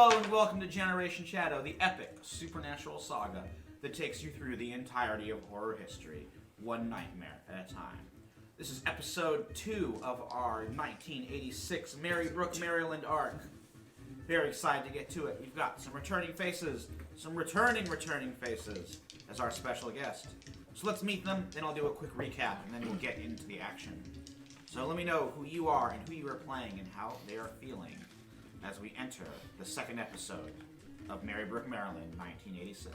Hello and welcome to Generation Shadow, the epic supernatural saga that takes you through the entirety of horror history, one nightmare at a time. This is episode 2 of our 1986 Marybrook, Maryland arc. Very excited to get to it. We've got some returning faces, some returning faces as our special guest. So let's meet them, then I'll do a quick recap, and then we'll get into the action. So let me know who you are and who you are playing and how they are feeling as we enter the second episode of Marybrook, Maryland, 1986.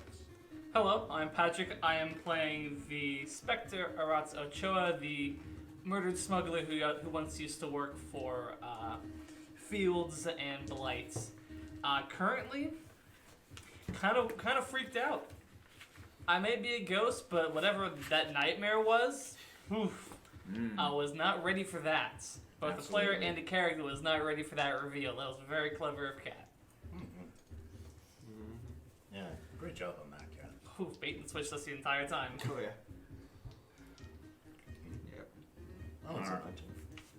Hello, I'm Patrick. I am playing the Spectre Aratz Ochoa, the murdered smuggler who once used to work for Fields and Blight. Currently, kind of freaked out. I may be a ghost, but whatever that nightmare was, I was not ready for that. Both the player and the character was not ready for that reveal. That was very clever of Cat. Yeah, great job on that, Cat. Ooh, bait and switched us the entire time. Oh, yeah. Yep. Oh, it's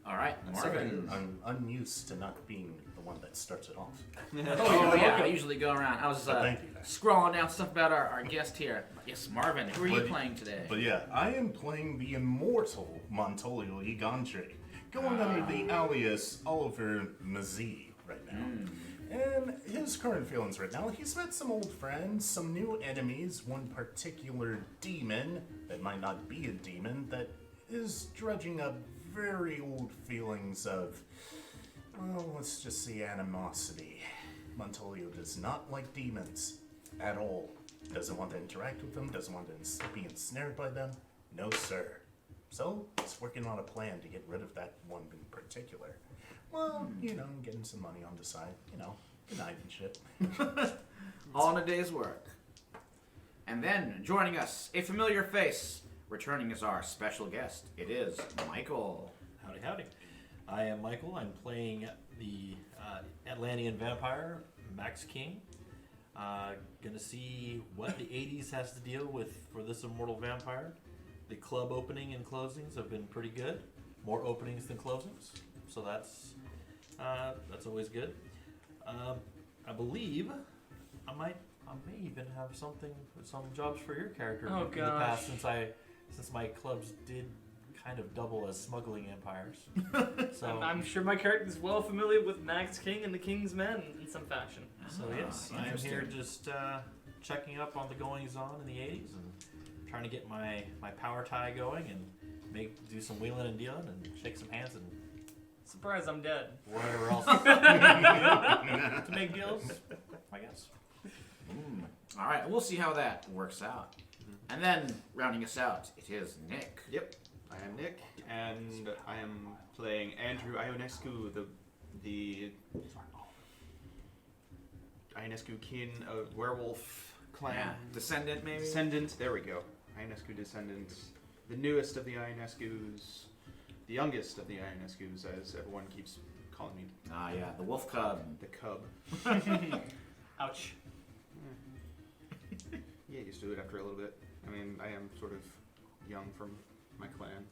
All right, Marvin. I'm unused to not being the one that starts it off. Yeah, I usually go around. I was Thank you. scrolling down stuff about our guest here. Yes, Marvin, who are you playing today? But yeah, I am playing the immortal Montolio Igandre, going under the alias Oliver Mazee right now. And his current feelings right now, he's met some old friends, some new enemies, one particular demon that might not be a demon that is dredging up very old feelings of, well, let's just say animosity. Montolio does not like demons at all. Doesn't want to interact with them, doesn't want to be ensnared by them. No, sir. So, he's working on a plan to get rid of that one in particular. Well, getting some money on the side, good night and shit. All in a day's work. And then, joining us, a familiar face, returning as our special guest, it is Michael. Howdy, howdy. I am Michael. I'm playing the Atlantean vampire, Max King. Gonna see what the 80s has to deal with for this immortal vampire. The club opening and closings have been pretty good. More openings than closings, so that's always good. I believe I may even have some jobs for your character in the past since my clubs did kind of double as smuggling empires. So I'm sure my character is well familiar with Max King and the King's Men in some fashion. So yes, I'm here just checking up on the goings on in the 80s and trying to get my power tie going and do some wheeling and dealing and shake some hands and Surprise, I'm dead. whatever else to make deals, I guess. All right, we'll see how that works out. And then, rounding us out, it is Nick. Yep, I am Nick, and I am playing Andrew Ionescu, the Ionescu kin of werewolf clan. Yeah. Descendant, maybe? Descendant, there we go. Ionescu descendants. The newest of the Ionescus, the youngest of the Ionescus, as everyone keeps calling me. Ah, yeah, the wolf cub. The cub. Ouch. Yeah, used to do it after a little bit. I mean, I am sort of young from my clan.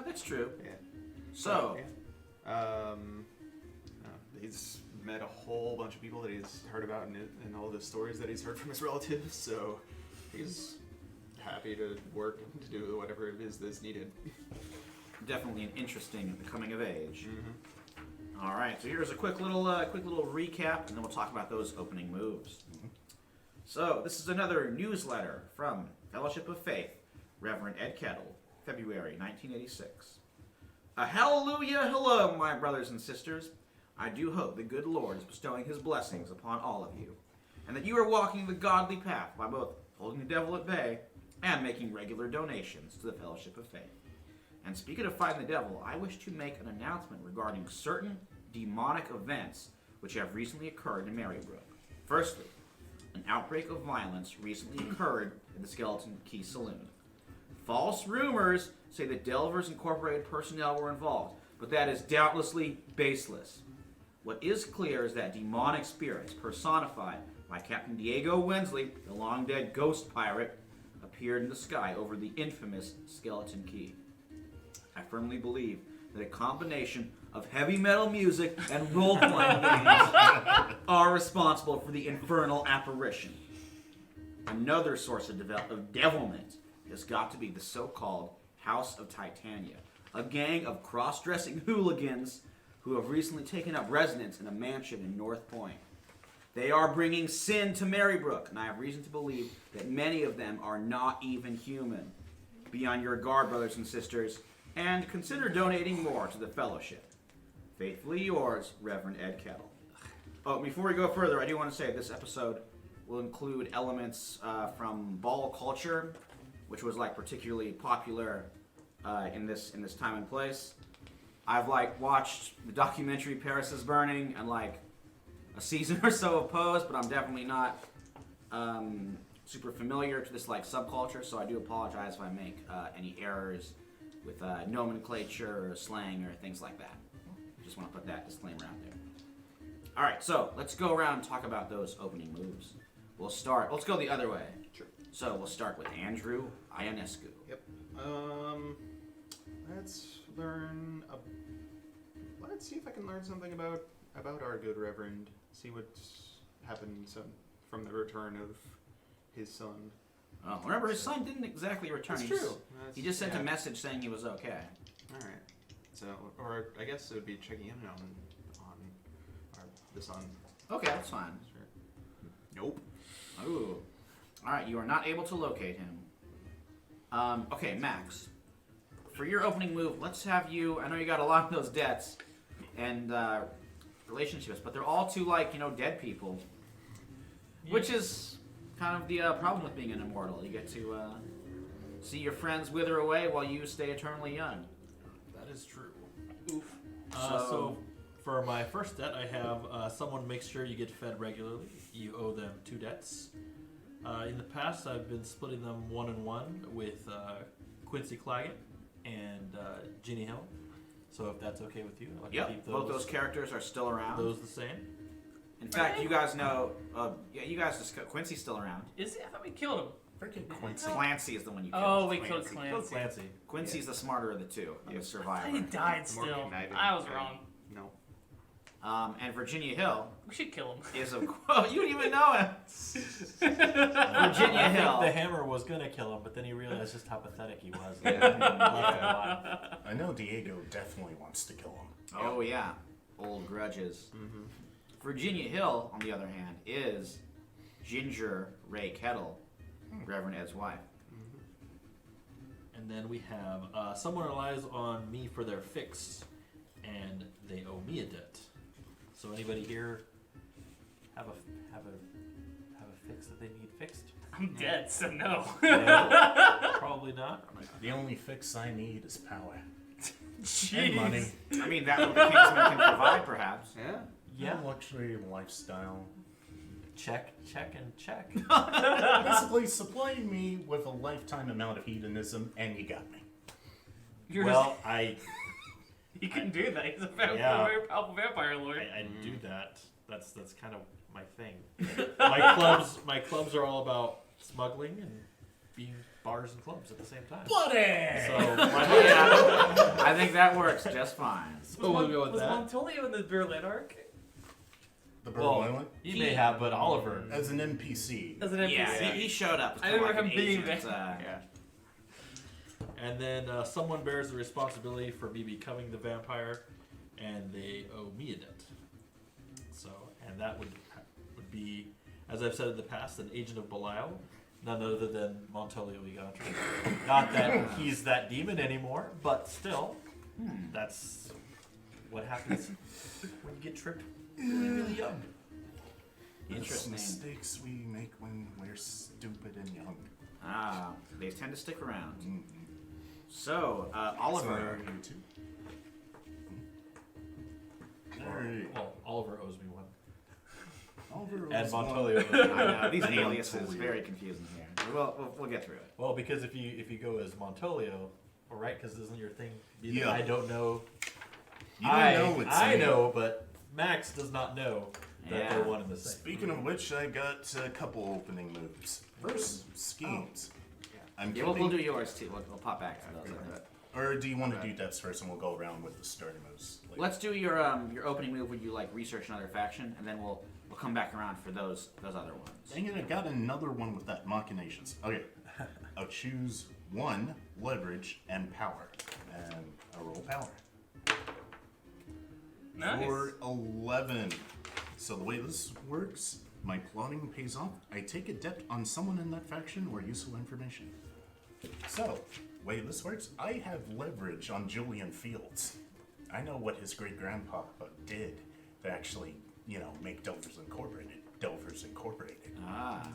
That's true. Yeah. So, he's met a whole bunch of people that he's heard about in all the stories that he's heard from his relatives, so he's happy to work and to do whatever it is that's needed. definitely an interesting coming of age. All right, so here's a quick little recap, and then we'll talk about those opening moves. So, this is another newsletter from Fellowship of Faith, Reverend Ed Kettle, February 1986. A hallelujah hello, my brothers and sisters. I do hope the good Lord is bestowing his blessings upon all of you, and that you are walking the godly path by both holding the devil at bay and making regular donations to the Fellowship of Faith. And speaking of fighting the devil, I wish to make an announcement regarding certain demonic events which have recently occurred in Marybrook. Firstly, an outbreak of violence recently occurred at the Skeleton Key Saloon. False rumors say that Delvers Incorporated personnel were involved, but that is doubtlessly baseless. What is clear is that demonic spirits, personified by Captain Diego Wensley, the long-dead ghost pirate, appeared in the sky over the infamous Skeleton Key. I firmly believe that a combination of heavy metal music and role-playing games are responsible for the infernal apparition. Another source of devilment has got to be the so-called House of Titania, a gang of cross-dressing hooligans who have recently taken up residence in a mansion in North Point. They are bringing sin to Marybrook, and I have reason to believe that many of them are not even human. Be on your guard, brothers and sisters, and consider donating more to the fellowship. Faithfully yours, Reverend Ed Kettle. Oh, before we go further, I do want to say this episode will include elements from ball culture, which was like particularly popular in this time and place. I've like watched the documentary Paris is Burning and like a season or so of Pose, but I'm definitely not super familiar to this like subculture, so I do apologize if I make any errors with nomenclature or slang or things like that. Just want to put that disclaimer out there. All right, so let's go around and talk about those opening moves. Let's go the other way. Sure. So we'll start with Andrew Ionescu. Yep. Let's see if I can learn something about our good Reverend. See what's happened from the return of his son. Oh, remember, his son didn't exactly return. That's true. He just sent a message saying he was okay. All right. So, or I guess it would be checking in on the son. Okay, that's fine. Sure. Nope. Ooh. All right, you are not able to locate him. Okay, Max. For your opening move, let's have you. I know you got a lot of those debts and relationships, but they're all to dead people, which is kind of the problem with being an immortal. You get to see your friends wither away while you stay eternally young. That is true. Oof. So for my first debt, I have someone makes sure you get fed regularly. You owe them 2 debts. In the past, I've been splitting them 1-1 with Quincy Claggett and Ginny Hill. So if that's okay with you, I'd like to keep both those characters are still around. Those the same. In fact, you guys know. You guys discussed Quincy's still around. Is he? I thought we killed him. Freaking Quincy. Clancy is the one you killed. Oh, we killed Clancy. Kill Clancy. Quincy's the smarter of the two, the I survivor. he died More still. conniving. I was Yeah. wrong. No. And Virginia Hill We should kill him. is of course. You didn't even know him. Virginia I Hill. think the hammer was gonna kill him, but then he realized just how pathetic he was. Yeah. Left him alive. I know Diego definitely wants to kill him. Oh yeah, old grudges. Mm-hmm. Virginia Hill, on the other hand, is Ginger Ray Kettle, Reverend Ed's wife. And then we have someone relies on me for their fix, and they owe me a debt. So anybody here have a fix that they need fixed? I'm dead, so no. No, probably not. The only fix I need is power Jeez. and money. I mean, that's what the Kingsman can provide, perhaps. Yeah. Yeah. Luxury lifestyle. Check, and check. Basically, supply me with a lifetime amount of hedonism, and you got me. You're Well, he can do that. He's a Yeah. very powerful vampire lord. I do that. That's kind of my thing. My clubs are all about smuggling and being bars and clubs at the same time. Buddy! So Yeah, I think that works just fine. we'll go with was that. Montolio in the Berlin arc? The Bird Well, Island? he may have, but Oliver. As an NPC. As an NPC? Yeah, he showed up. I remember like him an being agent, there. Yeah. And then someone bears the responsibility for me becoming the vampire, and they owe me a debt. So, and that would be, as I've said in the past, an agent of Belial, none other than Montolio Igantri. Not that he's that demon anymore, but still, that's what happens when you get tripped really, really young. Interesting. Mistakes we make when we're stupid and young. Ah, they tend to stick around. Mm. So, So Oliver. are you too? Alright. Well, Oliver owes me one. Oliver And owes one. Montolio owes me I one. know, these Montolio. aliases very confusing here. We'll get through it. Well, because if you go as Montolio, all right, because isn't your thing? Yeah. I don't know. You don't know it's I me. know, but Max does not know that Yeah. they're one and the same. Speaking of which, I got a couple opening moves. First, schemes. Yeah. I'm Yeah, we'll do yours too. We'll pop back to those. Okay. in a bit. Or do you want to do depths first and we'll go around with the starting moves later? Let's do your opening move where you like research another faction, and then we'll come back around for those other ones. Dang it, I got another one with that. Machinations. Okay. I'll choose 1, leverage, and power. And I'll roll power. Nice. For 11. So the way this works, my plotting pays off. I take a debt on someone in that faction or useful information. So, the way this works, I have leverage on Julian Fields. I know what his great-grandpa did to actually, make Delvers Incorporated. Ah.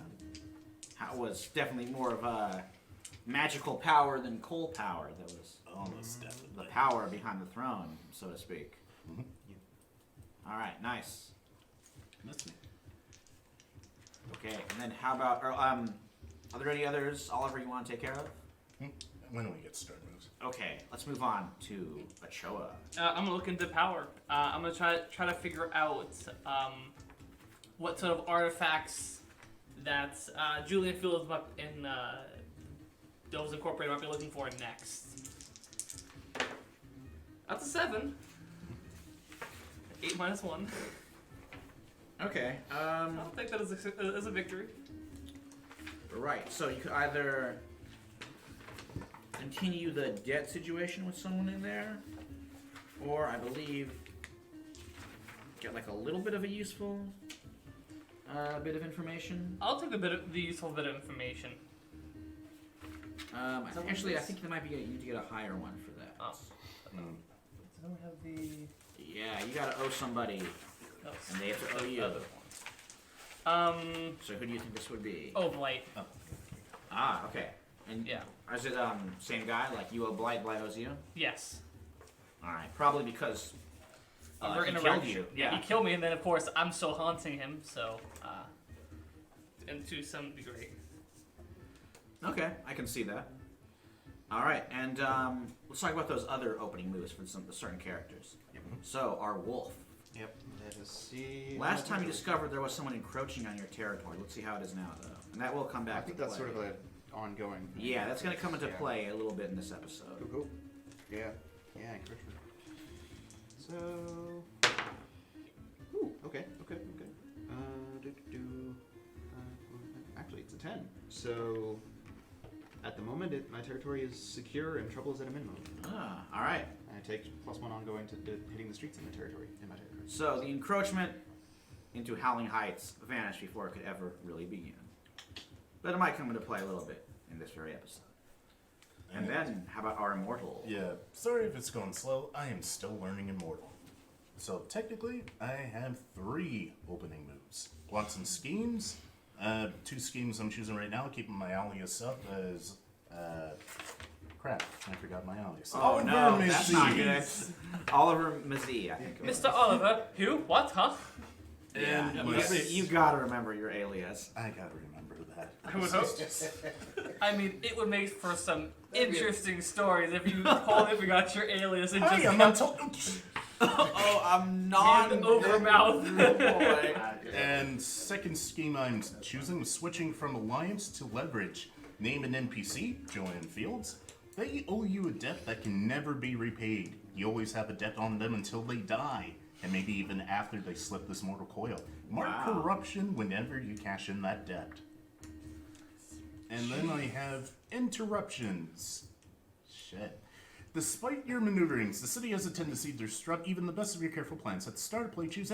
That was definitely more of a magical power than coal power. That was Almost definitely. the power behind the throne, so to speak. Mm-hmm. All right, nice. That's me. Okay, and then how about, are there any others, Oliver, you want to take care of? When do we get started moves? Okay, let's move on to Ochoa. I'm gonna look into power. I'm gonna try to figure out what sort of artifacts that Julian Fields in Delvers Incorporated might be looking for next. That's a 7. 8 minus 1. Okay, I'll take that as a victory. right, so you could either continue the debt situation with someone in there, or I believe get like a little bit of a useful bit of information. I'll take the useful bit of information. Actually, I think there might be you need to get a higher one for that. Oh. Don't we have the? Yeah, you gotta owe somebody, Oh, and they have to owe you. other one. So who do you think this would be? Oh, Blight. Ah, okay. And Yeah. is it same guy? Like you owe Blight, Blight owes you? Yes. All right, probably because Our he killed interaction. you. Yeah, he killed me, and then of course I'm still haunting him. So, and to some degree. Okay, I can see that. All right, and let's talk about those other opening moves for some certain characters. Yep. So our wolf. Yep. Let us see. Last time you discovered there was someone encroaching on your territory. Let's see how it is now, though, and that will come back. I think to that's play. sort of an ongoing. Yeah, that's going to come into Yeah. play a little bit in this episode. Cool, cool. Yeah. Yeah, encouragement. So. Ooh, okay. Actually, it's a 10. So, at the moment, my territory is secure and trouble is at a minimum. Ah, all right. I take +1 ongoing to hitting the streets in my territory. So the encroachment into Howling Heights vanished before it could ever really begin. But it might come into play a little bit in this very episode. And then, how about our immortal? Yeah, sorry if it's going slow. I am still learning Immortal. So technically, I have 3 opening moves. Plots and schemes. 2 schemes I'm choosing right now, keeping my alias up as... crap, I forgot my alias. Oh no, Oliver that's not Mazzi. good. Oliver Mazzi, I think. it was. Mr. Oliver, who? What? Huh? Yeah, And you gotta remember your alias. I gotta remember that. I would hope. I mean, it would make for some interesting stories if you totally forgot your alias and Hi, just I'm kept Oh, I'm not hand over mouth. boy. And second scheme I'm choosing is switching from Alliance to Leverage. Name an NPC, Julian Fields. They owe you a debt that can never be repaid. You always have a debt on them until they die, and maybe even after they slip this mortal coil. Mark Wow. corruption whenever you cash in that debt. And then I have interruptions. Shit. Despite your maneuverings, the city has a tendency to disrupt even the best of your careful plans. At the start of play, choose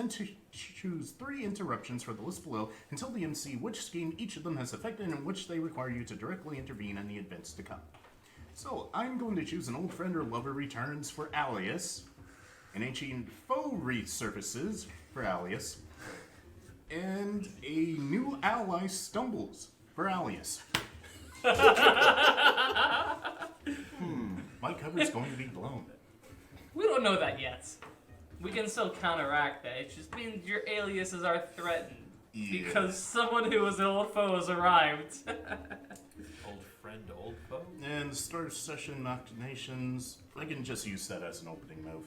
3 interruptions for the list below and tell the MC which scheme each of them has affected and which they require you to directly intervene in the events to come. So, I'm going to choose an old friend or lover returns for Alias, an ancient foe resurfaces for Alias, and a new ally stumbles for Alias. My cover's going to be blown. We don't know that yet. We can still counteract that. It just means your aliases are threatened. Yeah. Because someone who was an old foe has arrived. Old friend, old foe? And start session machinations. I can just use that as an opening move.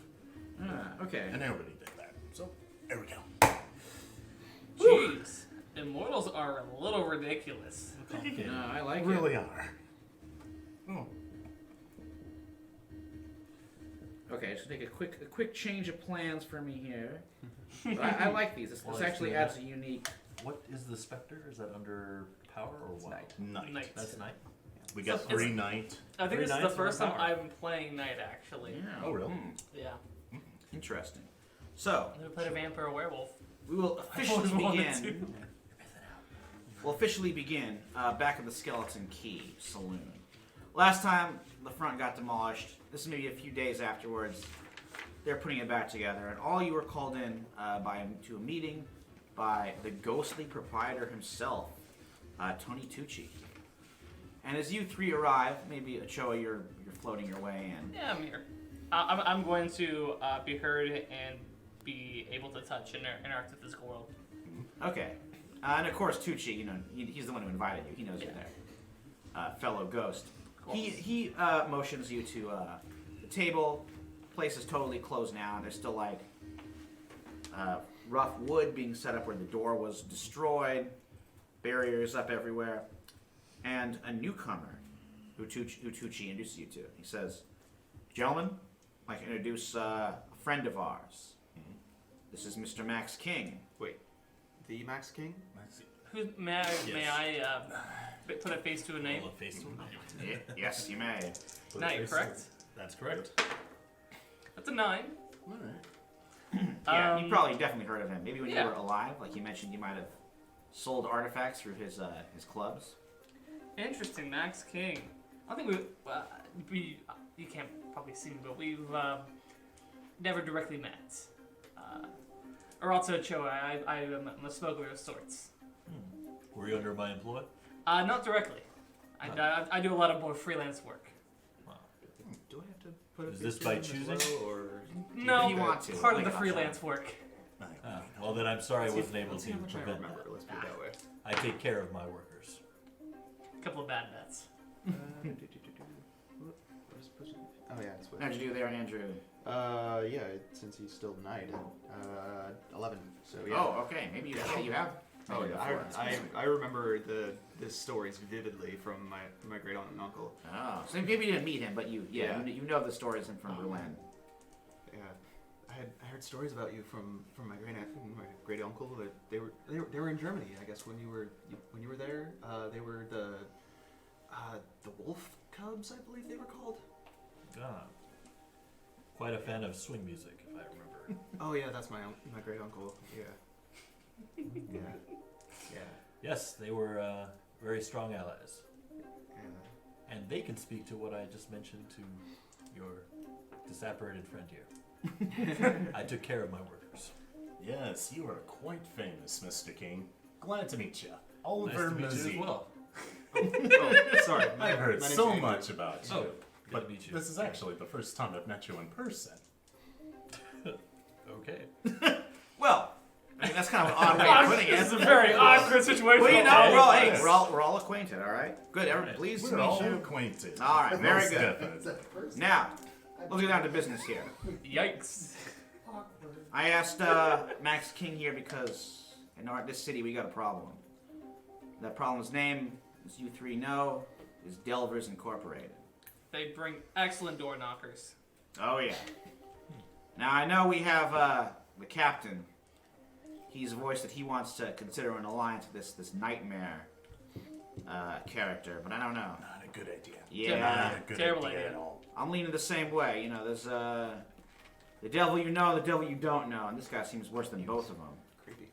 Okay. And I already did that. So, there we go. Jeez. Immortals are a little ridiculous. No, I like Really are. Oh. Okay, just make a quick change of plans for me here. But I like these. This Well, actually let's adds do a unique. What is the Spectre? Is that under power or It's what? night. Night. That's night. We got So 3 night. I think Three this is the knights, first one time power. I'm playing Knight, actually. Yeah. Oh, really? Yeah. Interesting. So I've never played a vampire or a werewolf. we will always officially wanted begin. We'll officially begin back at the Skeleton Key Saloon. Last time the front got demolished. This is maybe a few days afterwards. They're putting it back together, and all you were called in to a meeting by the ghostly proprietor himself, Tony Tucci. And as you three arrive, maybe Ochoa, you're floating your way in. Yeah, I'm here. I'm going to be heard and be able to touch and interact with the physical world. Okay. And of course, Tucci, you know, he's the one who invited you. He knows you're there. Fellow ghost. He motions you to the table. Place is totally closed now. There's still like rough wood being set up where the door was destroyed. Barriers up everywhere. And a newcomer who Tucci introduces you to. He says, "Gentlemen, I'd like to introduce a friend of ours. This is Mr. Max King." Wait, the Max King? Who may I put a face to a name? Roll a face to a name. Yes, you may. Knight, correct? That's correct. That's a 9. Yeah, you probably definitely heard of him. Maybe when yeah. you were alive, like you mentioned, you might have sold artifacts through his clubs. Interesting, Max King. I think you can't probably see me, but we've never directly met. Aralto Ochoa, I am a smuggler of sorts. Were you under my employ? Not directly. I do a lot of more freelance work. Wow. Do I have to put a Is this face by in as choosing? well, or No, you want to, part of like the an freelance work. Well, then I'm sorry I Let's see wasn't if- able let's to see how much I prevent remember. that. Let's put it that way. I take care of my workers. A couple of bad bets. What is pushing? Oh yeah, it's what. How'd you do there, Andrew? Yeah, since he's still knight, 11. So yeah. Oh, okay. Maybe you have. Oh maybe yeah, before. I remember the stories vividly from my great aunt and uncle. Oh, so maybe you didn't meet him, but you Yeah. you know the stories from Berlin. Yeah, I heard stories about you from my great aunt and my great uncle that they were in Germany. I guess when you were there, they were the wolf cubs, I believe they were called. Ah. Quite a fan of swing music, if I remember. Oh yeah, that's my great uncle. Yeah. Yeah. Yeah. Yes, they were very strong allies. Yeah. And they can speak to what I just mentioned to your disapparated friend here. I took care of my workers. Yes, you are quite famous, Mr. King. Glad to meet you. Oliver Nice to meet you as Mazzi. well. Oh, sorry. I've heard my name's so Andrew. much about you. Oh, good but to meet you. this is actually the first time I've met you in person. Okay. Well, I mean, that's kind of an odd way of putting it. It's a very awkward situation. Well, you know, Okay. we're all, Yes. we're all acquainted, all right? Good, everyone, pleased to We're all meet you. acquainted. All right, very Most good. definitely. Now, let's get down to business here. Yikes. I asked Max King here because in this city we got a problem. That problem's name, as you three know, is Delvers Incorporated. They bring excellent door knockers. Oh yeah. Now I know we have the captain. He's voiced that he wants to consider an alliance with this nightmare character, but I don't know. Not a good idea. Yeah, Not a good Terrible idea idea. at all. I'm leaning the same way. You know, there's the devil you know, the devil you don't know, and this guy seems worse than both of them. Creepy.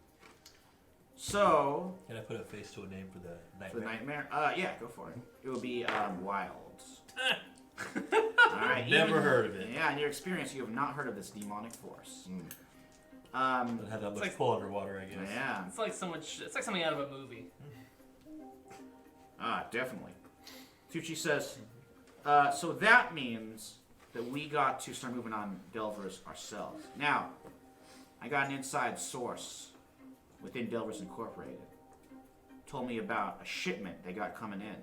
So Can I put a face to a name for the for the nightmare? nightmare, yeah, go for it. It would be Wilds. All right, Never heard of it. Yeah, in your experience, you have not heard of this demonic force. Don't have that much like- pull underwater, I guess. Yeah, It's like it's like something out of a movie. definitely. Tucci says, so that means that we got to start moving on Delvers ourselves. Now, I got an inside source within Delvers Incorporated. Told me about a shipment they got coming in.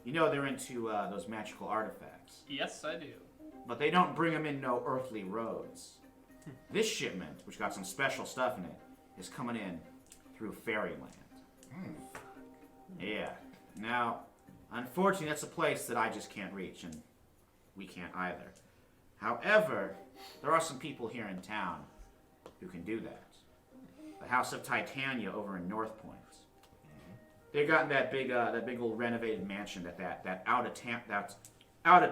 You know they're into those magical artifacts. Yes, I do. But they don't bring them in no earthly roads. This shipment, which got some special stuff in it, is coming in through Fairyland. Yeah. Now, unfortunately, that's a place that I just can't reach, and we can't either. However, there are some people here in town who can do that. The House of Titania over in North Point. They got that big old renovated mansion that out of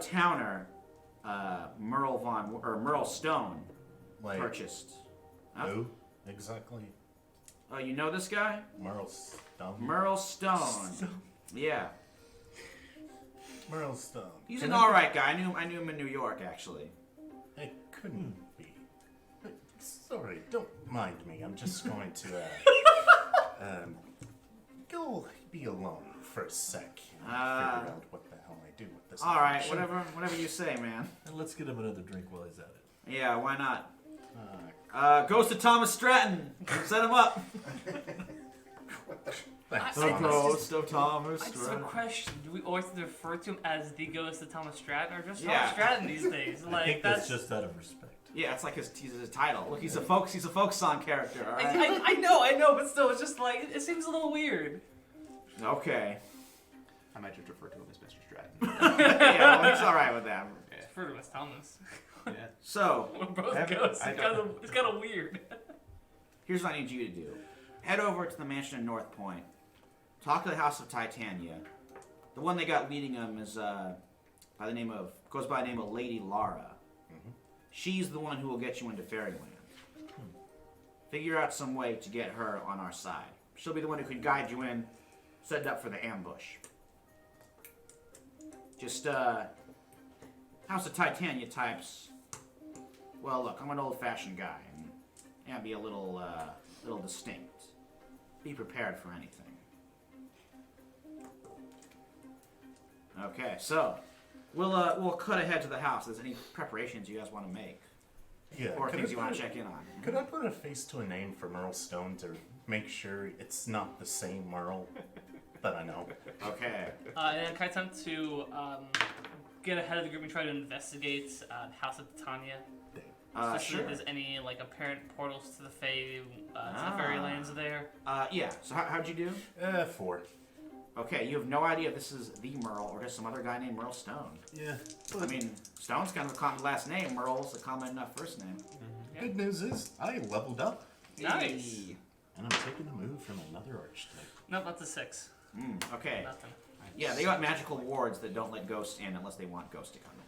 towner Merle Stone Like, purchased. Huh? who exactly? Oh, you know this guy? Merle Stone. Merle Stone. Yeah, Merle Stone. he's Can an I- all right guy. I knew him in New York actually. It couldn't be. Sorry, don't mind me. I'm just going to go be alone for a sec and figure out what the hell I do with this. All right, information. whatever you say, man. And let's get him another drink while he's at it. Yeah, why not? Uh, Ghost of Thomas Stratton. Set him up. Thanks, I- Thomas. Ghost of Thomas I just have a question. Do we always refer to him as the Ghost of Thomas Stratton, or just Yeah. Thomas Stratton these days? I Like think that's just out of respect. Yeah, it's like his title. Look, he's a folk song character. All right. I know, but still, it's just like it seems a little weird. Okay. I might just refer to him as Mr. Stratton. Yeah, well, he's all right with that. Refer to him as Thomas. Yeah. So We're both Haven't- ghosts. I It's don't- kind of weird. here's what I need you to do. Head over to the mansion in North Point. Talk to the House of Titania. The one they got leading them is goes by the name of Lady Lara. She's the one who will get you into Fairyland. Figure out some way to get her on our side. She'll be the one who can guide you in, set it up for the ambush. Just House of Titania types. Well, look, I'm an old-fashioned guy, and be a little distinct. Be prepared for anything. Okay, so we'll cut ahead to the house. If there's any preparations you guys want to make, Yeah, or could things I you want put to a- check in on? Could I put a face to a name for Merle Stone to make sure it's not the same Merle that I know? Okay. And then can I attempt to get ahead of the group and try to investigate House of Titania? Especially Sure. if there's any like apparent portals to the to the Fairylands there. Yeah. So how'd you do? 4. Okay, you have no idea if this is the Merle or just some other guy named Merle Stone. Yeah. I mean, Stone's kind of a common last name. Merle's a common enough first name. Good news is I leveled up, Nice. Hey. and I'm taking a move from another archetype. Nope, that's a 6. Okay. Nothing. Yeah, they got magical wards that don't let ghosts in unless they want ghosts to come in.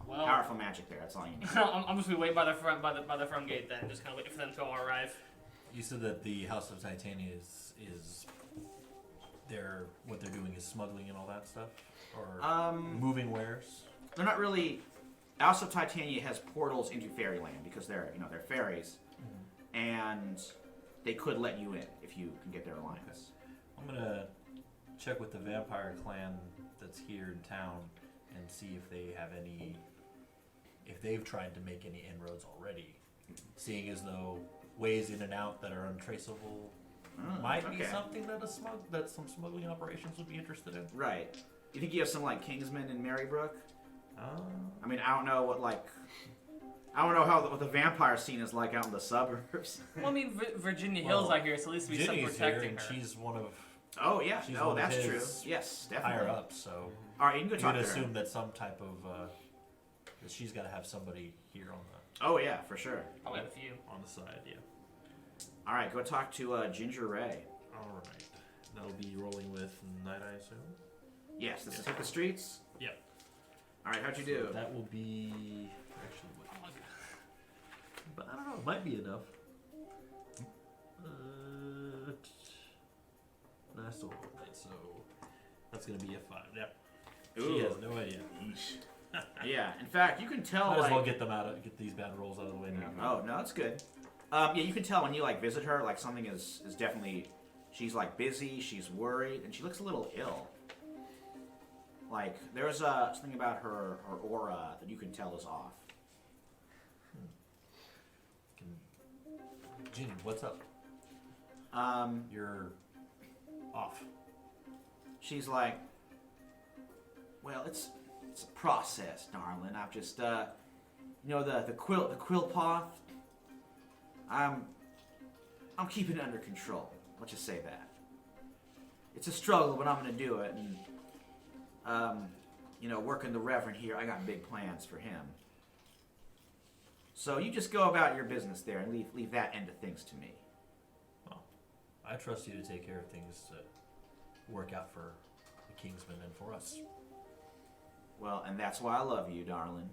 Well, Powerful magic there. That's all you need. I'm just gonna wait by the front gate then, just kind of wait for them to all arrive. You said that the House of Titania is what they're doing is smuggling and all that stuff, or moving wares. They're not really. House of Titania has portals into Fairyland because they're fairies, and they could let you in if you can get their alliance. I'm gonna check with the vampire clan that's here in town and see if they have if they've tried to make any inroads already, seeing as though ways in and out that are untraceable might be okay. something that some smuggling operations would be interested in. Right. You think you have some like Kingsmen in Marybrook? I mean, I don't know what the vampire scene is like out in the suburbs. Well, I mean, Virginia Hills out here, so at least we some Ginny's here, protecting and her. she's one of Oh yeah. She's Oh, one of that's his true. Yes, definitely. higher up, so All right, you can go you talk would to her. assume that some type of that she's got to have somebody here Oh yeah, for sure. I'll have a few. on the side. Yeah. All right, go talk to Ginger Ray. All right. That'll be rolling with Night, I assume. Yes, this is Hit the Streets. Yep. All right, how'd you do? That will be actually what? But I don't know. It might be enough. No, I still rolled it, so that's gonna be a 5. Yep. She Ooh. has no idea. Yeah, in fact, you can tell Might as like. well get these bad rolls out of the way now. Oh no, that's good. Yeah, you can tell when you like visit her, like something is definitely. She's like busy. She's worried, and she looks a little ill. Like there's something about her aura that you can tell is off. Ginny, what's up? You're off. She's like, well, it's a process, darling. I've just the quill path. I'm keeping it under control. Let's just say that. It's a struggle, but I'm gonna do it. And working the Reverend here, I got big plans for him. So you just go about your business there and leave that end of things to me. Well, I trust you to take care of things to work out for the Kingsmen and for us. Well, and that's why I love you, darling.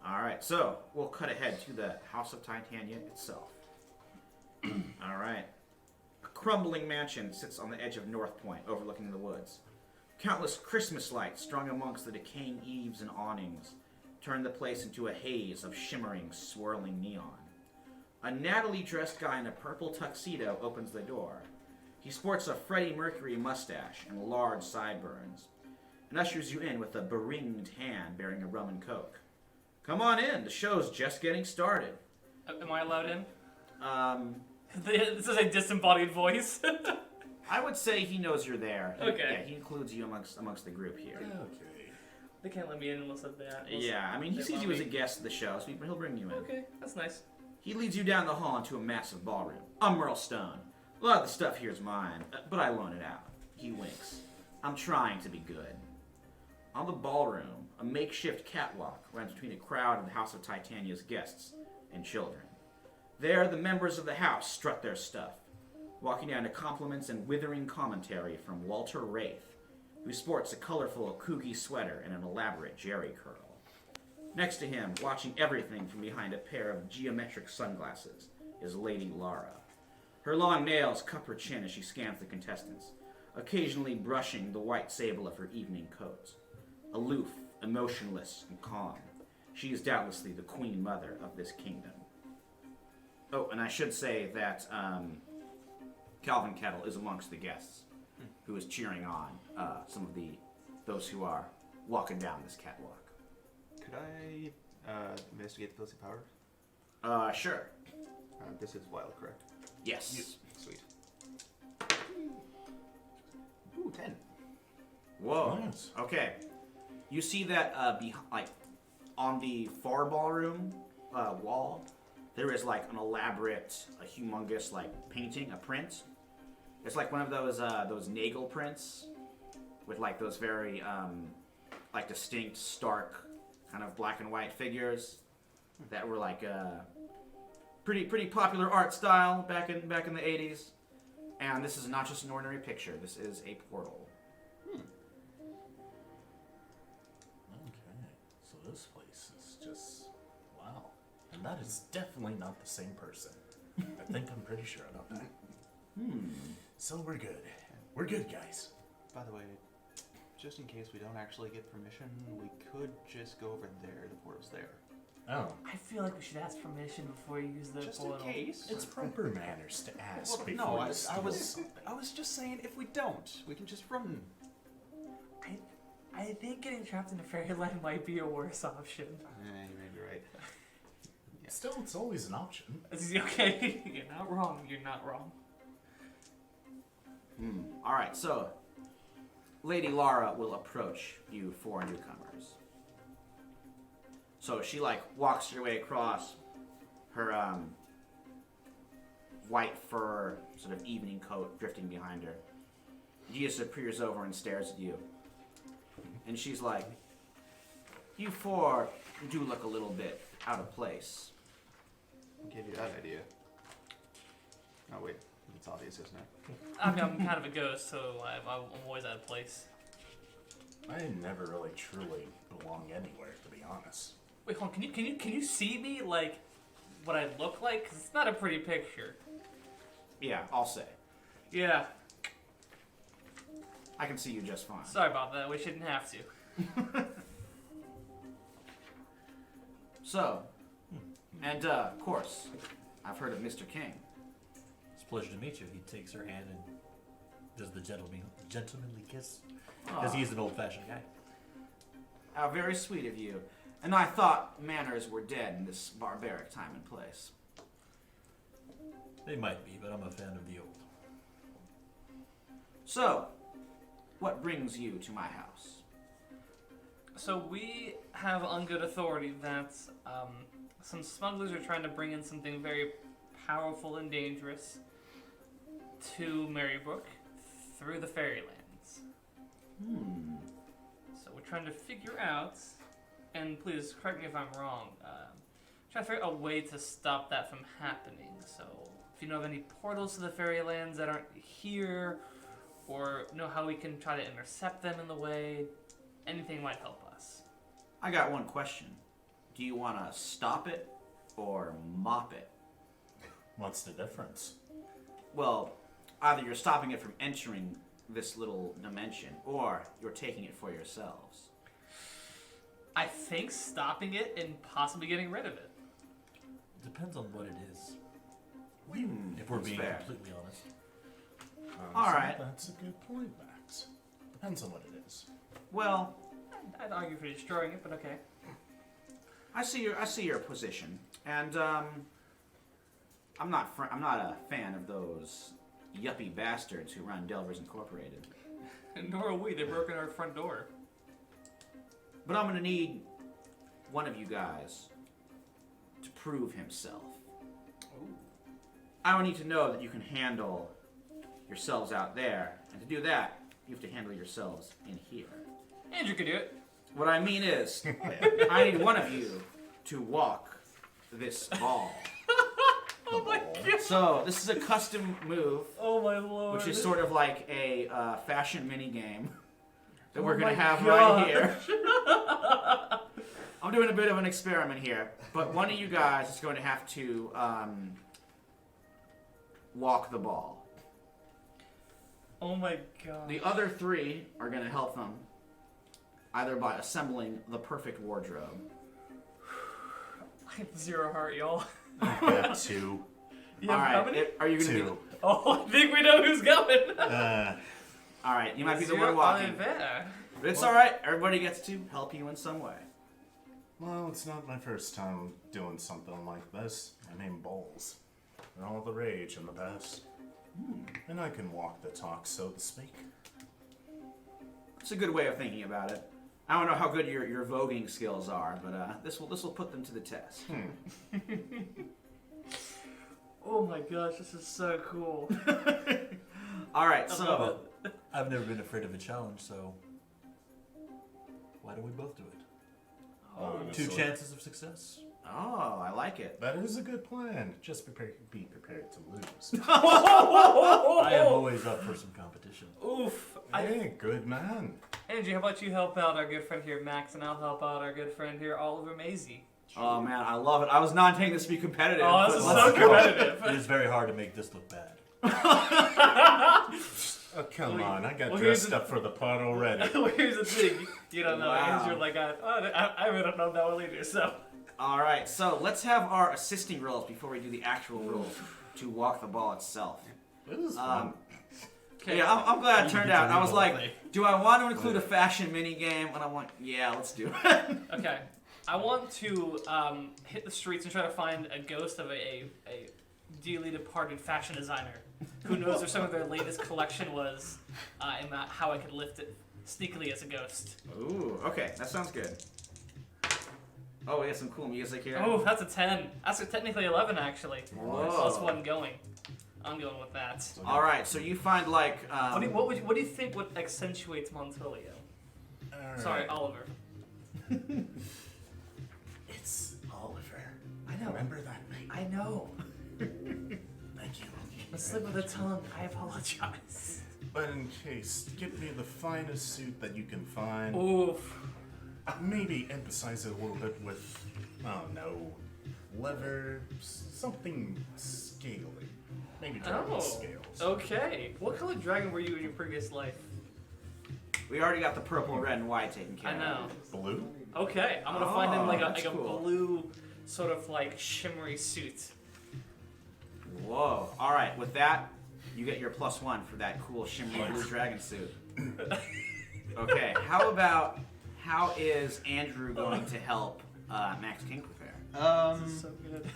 Alright, so we'll cut ahead to the House of Titania itself. Alright. A crumbling mansion sits on the edge of North Point, overlooking the woods. Countless Christmas lights strung amongst the decaying eaves and awnings turn the place into a haze of shimmering, swirling neon. A nattily dressed guy in a purple tuxedo opens the door. He sports a Freddie Mercury mustache and large sideburns, and ushers you in with a beringed hand bearing a rum and coke. Come on in, the show's just getting started. Am I allowed in? Um, This is a disembodied voice. I would say he knows you're there. Okay. Yeah, he includes you amongst the group here. Okay. They can't let me in unless they're Yeah, I mean, he sees you as a guest of the show, so he'll bring you in. Okay, that's nice. He leads you down the hall into a massive ballroom. I'm Merle Stone. A lot of the stuff here is mine, but I loan it out. He winks. I'm trying to be good. On the ballroom, a makeshift catwalk runs between a crowd of the House of Titania's guests and children. There, the members of the house strut their stuff, walking down to compliments and withering commentary from Walter Wraith, who sports a colorful kooky sweater and an elaborate jerry curl. Next to him, watching everything from behind a pair of geometric sunglasses, is Lady Lara. Her long nails cup her chin as she scans the contestants, occasionally brushing the white sable of her evening coat. Aloof, emotionless, and calm, she is doubtlessly the queen mother of this kingdom. Oh, and I should say that Calvin Kettle is amongst the guests, who is cheering on some of those who are walking down this catwalk. Could I investigate the Filthy Power? Sure. This is wild, correct? Yes. Sweet. Ooh, 10. Whoa. Nice. Okay. You see that on the far ballroom wall, there is like an elaborate, a humongous painting, a print. It's like one of those Nagel prints with like those very distinct, stark, kind of black and white figures that were like pretty popular art style back in the 80s. And this is not just an ordinary picture. This is a portal. Okay. So this place is just wow. And that is definitely not the same person. I think I'm pretty sure about that. So we're good. We're good, guys. By the way, just in case we don't actually get permission, we could just go over there. The portal's there. Oh. I feel like we should ask permission before you use the Just portal. in case. It's proper manners to ask Well, before no, you I steal was something. I was just saying if we don't, we can just run. I think getting trapped in a fairyland might be a worse option. You may be right. Still, it's always an option. Okay, you're not wrong. You're not wrong. All right, so Lady Lara will approach you four newcomers. So she walks your way across her white fur sort of evening coat drifting behind her. She just peers over and stares at you. And she's like, "You four do look a little bit out of place." Who gave you that idea? Oh wait, it's obvious, isn't it? I mean, I'm kind of a ghost, so I'm always out of place. I never really truly belong anywhere, to be honest. Wait, hold on. Can you see me like what I look like? 'Cause it's not a pretty picture. Yeah, I'll say. Yeah. I can see you just fine. Sorry about that. We shouldn't have to. So, and of course, I've heard of Mr. King. It's a pleasure to meet you. He takes her hand and does the gentlemanly kiss. Because he's an old-fashioned guy. How very sweet of you. And I thought manners were dead in this barbaric time and place. They might be, but I'm a fan of the old. So, what brings you to my house? So we have on good authority that some smugglers are trying to bring in something very powerful and dangerous to Marybrook through the Fairylands. So we're trying to figure out and please correct me if I'm wrong, trying to figure out a way to stop that from happening. So, if you know of any portals to the Fairylands that aren't here, or know how we can try to intercept them in the way, anything might help us. I got one question. Do you want to stop it or mop it? What's the difference? Well, either you're stopping it from entering this little dimension, or you're taking it for yourselves. I think stopping it and possibly getting rid of it. Depends on what it is. If we're That's being fair. completely honest. All right. That's a good point, Max. Depends on what it is. Well, I'd argue for destroying it, but okay. I see your position, and I'm not a fan of those yuppie bastards who run Delvers Incorporated. Nor are we. They broke in our front door. But I'm gonna need one of you guys to prove himself. I would need to know that you can handle yourselves out there, and to do that, you have to handle yourselves in here. Andrew could do it. What I mean is, I need one of you to walk this ball. Oh my god. So this is a custom move, Oh my lord. which is sort of like a fashion mini game that Oh we're gonna my have God. right here. I'm doing a bit of an experiment here, but one of you guys is going to have to walk the ball. Oh my god. The other three are going to help them either by assembling the perfect wardrobe. I have 0 heart, y'all. I've got 2. You All have how right, many? are you going to be? 2. Oh, I think we know who's going. All right, you might be the 0 one walking. on there. But it's all right. Everybody gets to help you in some way. Well, it's not my first time doing something like this. I name bowls. They're all the rage in the past. And I can walk the talk, so to speak. It's a good way of thinking about it. I don't know how good your voguing skills are, but this will put them to the test. Oh my gosh, this is so cool. All right, I so love I've never been afraid of a challenge, so why don't we both do it? Honestly. 2 chances of success. oh, I like it. That is a good plan. Just be prepared to lose. I am always up for some competition. Oof. Hey, good man. Andrew, how about you help out our good friend here, Max, and I'll help out our good friend here, Oliver Maisie. Oh man, I love it. I was not intending this to be competitive. Oh, this but is let's so go. competitive. It is very hard to make this look bad. Oh, come on. I got well, here's dressed the- up for the part already. Well, here's the thing. You don't know. Wow. Andrew, like, I really don't know that one either, so. All right, so let's have our assisting rolls before we do the actual rules to walk the ball itself. It was fun. Okay. Yeah, I'm glad it You turned can out. I was do like, both. do I want to include a fashion mini game? And I'm like, yeah, let's do it. Okay. I want to hit the streets and try to find a ghost of a dearly departed fashion designer who knows where some of their latest collection was and how I could lift it sneakily as a ghost. Ooh, okay, that sounds good. Oh, we got some cool music here. Oh, that's a 10. That's technically 11, actually. Whoa. Plus 1 going. I'm going with that. All right, so you find like What do you think would accentuates Montolio? All Sorry, right. Oliver. It's Oliver. I know. Remember that name? I know. Thank you. A slip of the tongue. I apologize. But in case, get me the finest suit that you can find. Oof. Maybe emphasize it a little bit with, oh no, leather, something scaly. Maybe dragon scales. Okay. What color dragon were you in your previous life? we already got the purple, red, and white taken care I know. Blue? Okay, I'm gonna find him like a that's cool. blue, sort of like shimmery suit. of. Whoa! All right, with that, you get your +1 for that cool shimmery blue dragon suit. Okay, how is Andrew going to help Max King prepare? So good.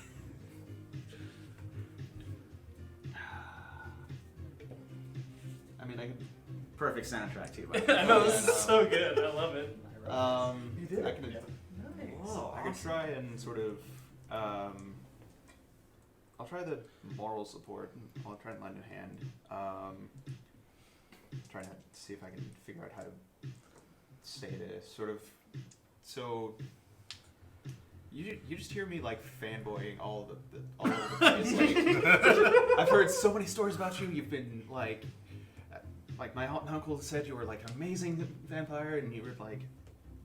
I mean, I could. Perfect soundtrack too. I know, this is so good. I love it. You did? I could. Nice. Whoa, I could try and sort of. I'll try the moral support. I'll try and lend a hand. Trying to see if I can figure out how to say this. Sort of. So, You just hear me like fanboying all over the place. Like, I've heard so many stories about you. You've been like my aunt and uncle said you were like an amazing vampire, and you were like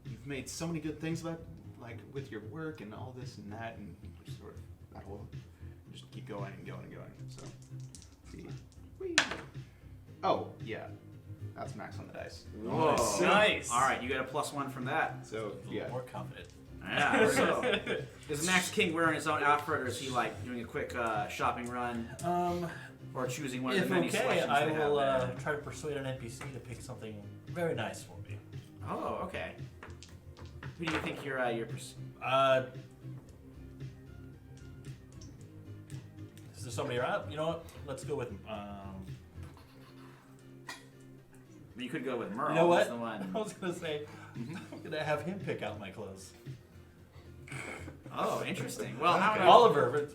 you've made so many good things about like with your work and all this and that, and just sort of that whole just keep going and going and going. So, see, whee. Oh yeah, that's max on the dice. Whoa. Nice. All right, you get a +1 from that. So A little yeah. more confident. Yeah. So, is Max King wearing his own outfit, or is he like doing a quick shopping run, or choosing one of If the many okay, selections I they will have there? try to persuade an NPC to pick something very nice for me. Oh, okay. Who do you think you're Is there somebody around? You know what? Let's go with. You could go with Merle. You know what? He's the one. I was gonna say, I'm gonna have him pick out my clothes. Oh, interesting. Well, how Okay. about Oliver,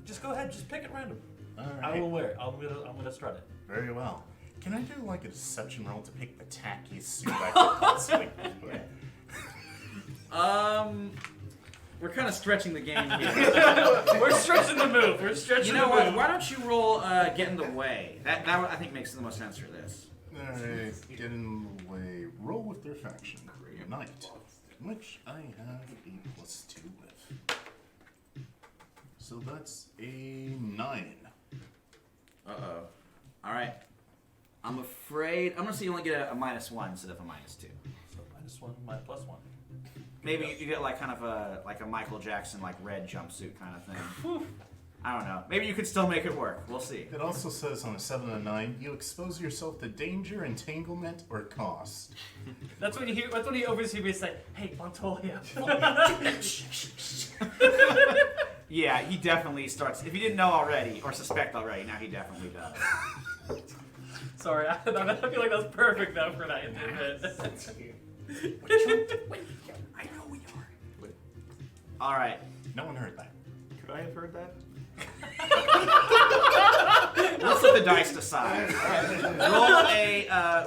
just go ahead, just pick it random. All I right. will wear it. I'm gonna strut it. Very well. Can I do like a deception roll to pick the tackiest suit I could possibly wear? We're kind of stretching the game here. We're stretching the move. We're stretching You know the what? move. Why don't you roll get in the way? That I think makes the most sense for this. Alright, get in the way. Roll with their faction. Knight. Which I have a +2 with. So that's a 9. Uh-oh. All right. I'm afraid I'm gonna say you only get a -1 instead of a -2. So -1, my +1. Maybe you get like kind of a Michael Jackson like red jumpsuit kind of thing. I don't know. Maybe you could still make it work. We'll see. It also says on a 7 and 9, you expose yourself to danger, entanglement, or cost. That's when you hear. That's when he oversees me say, "Hey, Montoya." Yeah, he definitely starts. If you didn't know already or suspect already, now he definitely does. Sorry, I feel like that's perfect though for that bit. I know we are. All right. No one heard that. Could I have heard that? Let's let the dice decide.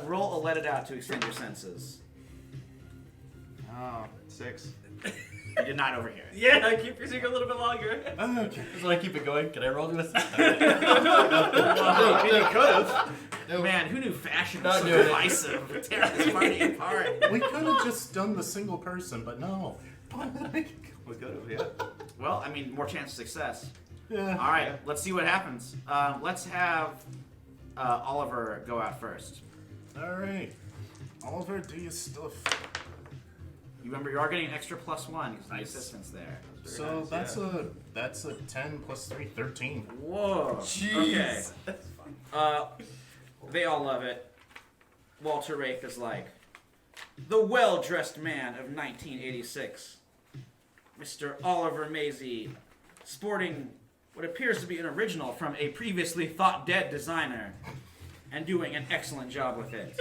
Roll a let it out to extend your senses. Oh, 6. You did not overhear it. Yeah, keep your secret a little bit longer. Okay. So I keep it going. Can I roll to assist? You could have. Man, who knew fashion was Not so doing it. divisive? Tearing this party apart. We could have just done the single person, but no. We could have, yeah. Well, I mean, more chance of success. Yeah. All right, let's see what happens. Let's have Oliver go out first. Alright. Oliver, do your stuff. You remember, you are getting an extra +1 because the assistance there. So Very that's a 10 + 3, 13. Whoa. Okay. They all love it. Walter Rake is like, the well-dressed man of 1986. Mr. Oliver Maisie, sporting what appears to be an original from a previously thought-dead designer, and doing an excellent job with it.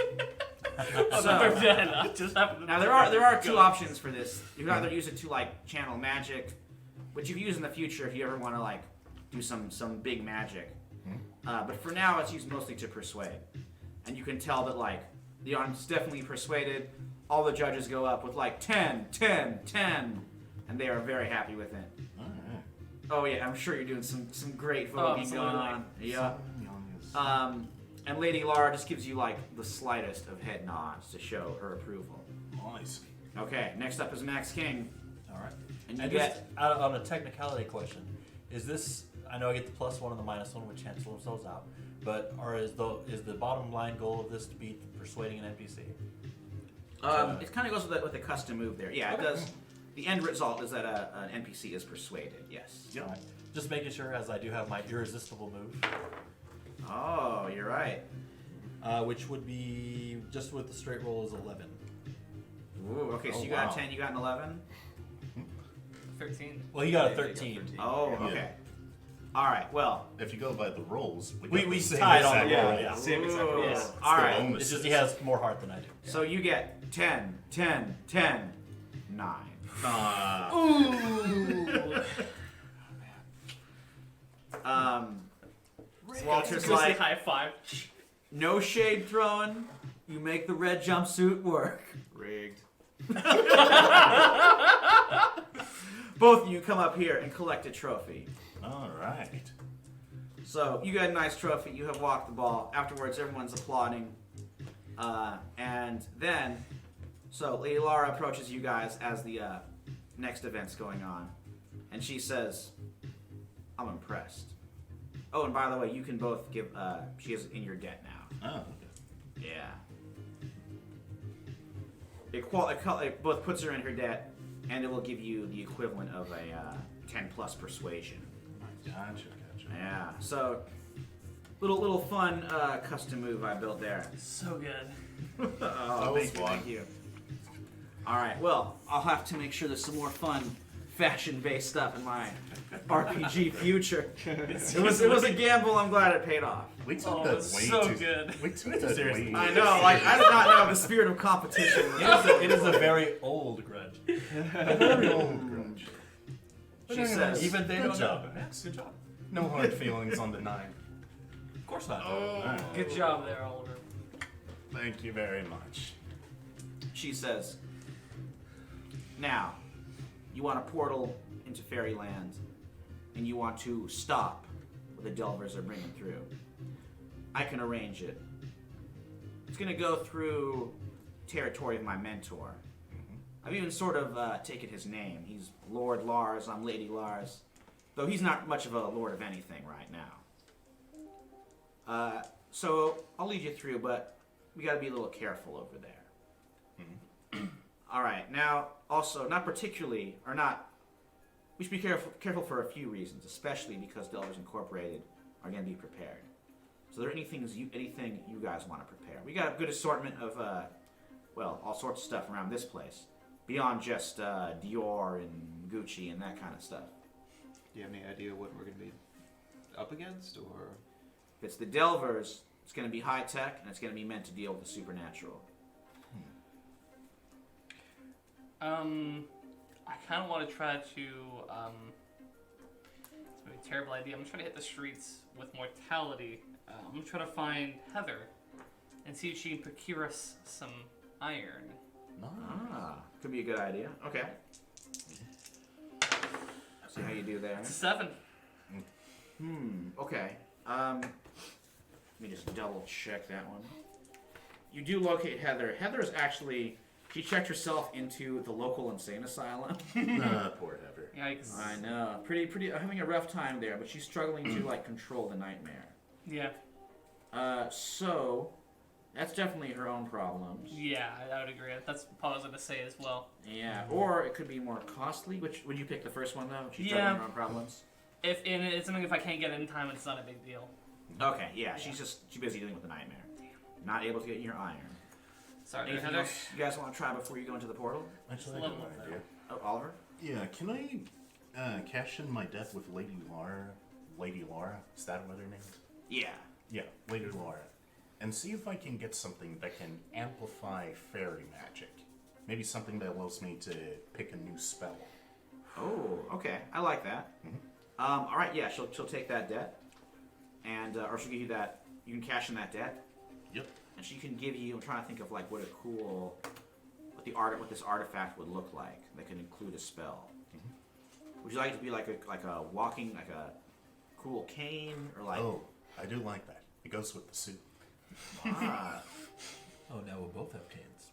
Now there are two options for this. You can either use it to like channel magic, which you can use in the future if you ever want to like do some big magic. But for now, it's used mostly to persuade, and you can tell that like the audience is definitely persuaded. All the judges go up with like 10, 10, 10, and they are very happy with it. Alright. Oh yeah, I'm sure you're doing some great voguing going on. Yeah. And Lady Laura just gives you like the slightest of head nods to show her approval. Nice. Okay, next up is Max King. All right. And you And get just on a technicality question, is this? I know I get the +1 and the -1, which cancel themselves out. But is the bottom line goal of this to be persuading an NPC? it kind of goes with the custom move there. Yeah, it does. The end result is that an NPC is persuaded. Yes. Yep. All right. Just making sure, as I do have my irresistible move, Oh, you're right. which would be just with the straight roll is 11. Ooh, okay, so Oh, you got wow. a 10, you got an 11. 13. Well, he got a Yeah, he got 13. 13. Oh, Yeah. okay. All right. Well. If you go by the rolls, We got the same tied on exact the roll, roll. yeah. Same exact Ooh. roll. Yeah. It's All the right. bonus. It's just he has more heart than I do. So you get 10, 10, 10, 9. Ooh. Walter's Just like, high five. no shade thrown. You make the red jumpsuit work. Rigged. you come up here and collect a trophy. All right. So you got a nice trophy. You have walked the ball. Afterwards, everyone's applauding. And then, so Lady Laura approaches you guys as the next event's going on. And she says, I'm impressed. Oh, and by the way, you can both give, she is in your debt now. Oh, okay. Yeah. It both puts her in her debt, and it will give you the equivalent of a 10 plus persuasion. Gotcha. Yeah, so little fun custom move I built there. So good. Oh, was thank you. All right, well, I'll have to make sure there's some more fun fashion-based stuff in my RPG future. It was a gamble. I'm glad it paid off. We took Oh, that it's way so too good. We took that Seriously. way. I know, like I did not know the spirit of competition. It is a very old grudge. A very old grudge. She says, Even they Good don't job. know. Yes, good job. No hard feelings on the 9. Of course not. Good job there, Oliver. Thank you very much. she says, now, you want a portal into Fairyland, and you want to stop what the Delvers are bringing through. I can arrange it. It's going to go through territory of my mentor. I've even sort of taken his name. He's Lord Lars, I'm Lady Lars. Though he's not much of a lord of anything right now. So I'll lead you through, but we got to be a little careful over there. All right. Now, also, not particularly, or not. We should be careful for a few reasons, especially because Delvers Incorporated are going to be prepared. So, are there anything you guys want to prepare? We got a good assortment of, all sorts of stuff around this place, beyond just Dior and Gucci and that kind of stuff. Do you have any idea what we're going to be up against, or? If it's the Delvers, it's going to be high tech, and it's going to be meant to deal with the supernatural. I kind of want to try to, it's maybe a terrible idea. I'm trying to hit the streets with mortality. I'm going to try to find Heather and see if she can procure us some iron. Could be a good idea. Okay. See how you do there. It's a 7. Okay. Let me just double check that one. You do locate Heather. Heather is actually, she checked herself into the local insane asylum. Poor Heather. Yikes. I know. Pretty having a rough time there, but she's struggling to control the nightmare. Yeah. So that's definitely her own problems. Yeah, I would agree. That's what I was going to say as well. Yeah. Or it could be more costly. Which would you pick the first one though? She's Yeah. struggling with her own problems. It's something if I can't get it in time, it's not a big deal. Okay. Yeah. She's busy dealing with the nightmare. Not able to get your iron. Sorry, Anything Heather. else you guys want to try before you go into the portal? Actually, I Level got up an idea. Oh, Oliver? Yeah, can I cash in my debt with Lady Laura? Lady Laura? Is that what her name is? Yeah. Yeah, Lady Laura. And see if I can get something that can amplify fairy magic. Maybe something that allows me to pick a new spell. Oh, okay. I like that. All right, yeah, she'll take that debt, and or she'll give you that. You can cash in that debt, Yep. and she can give you. I'm trying to think of like what this artifact would look like that could include a spell. Would you like it to be like a walking, like a cool cane, or like? Oh, I do like that. It goes with the suit. Ah, Oh, now we'll both have canes.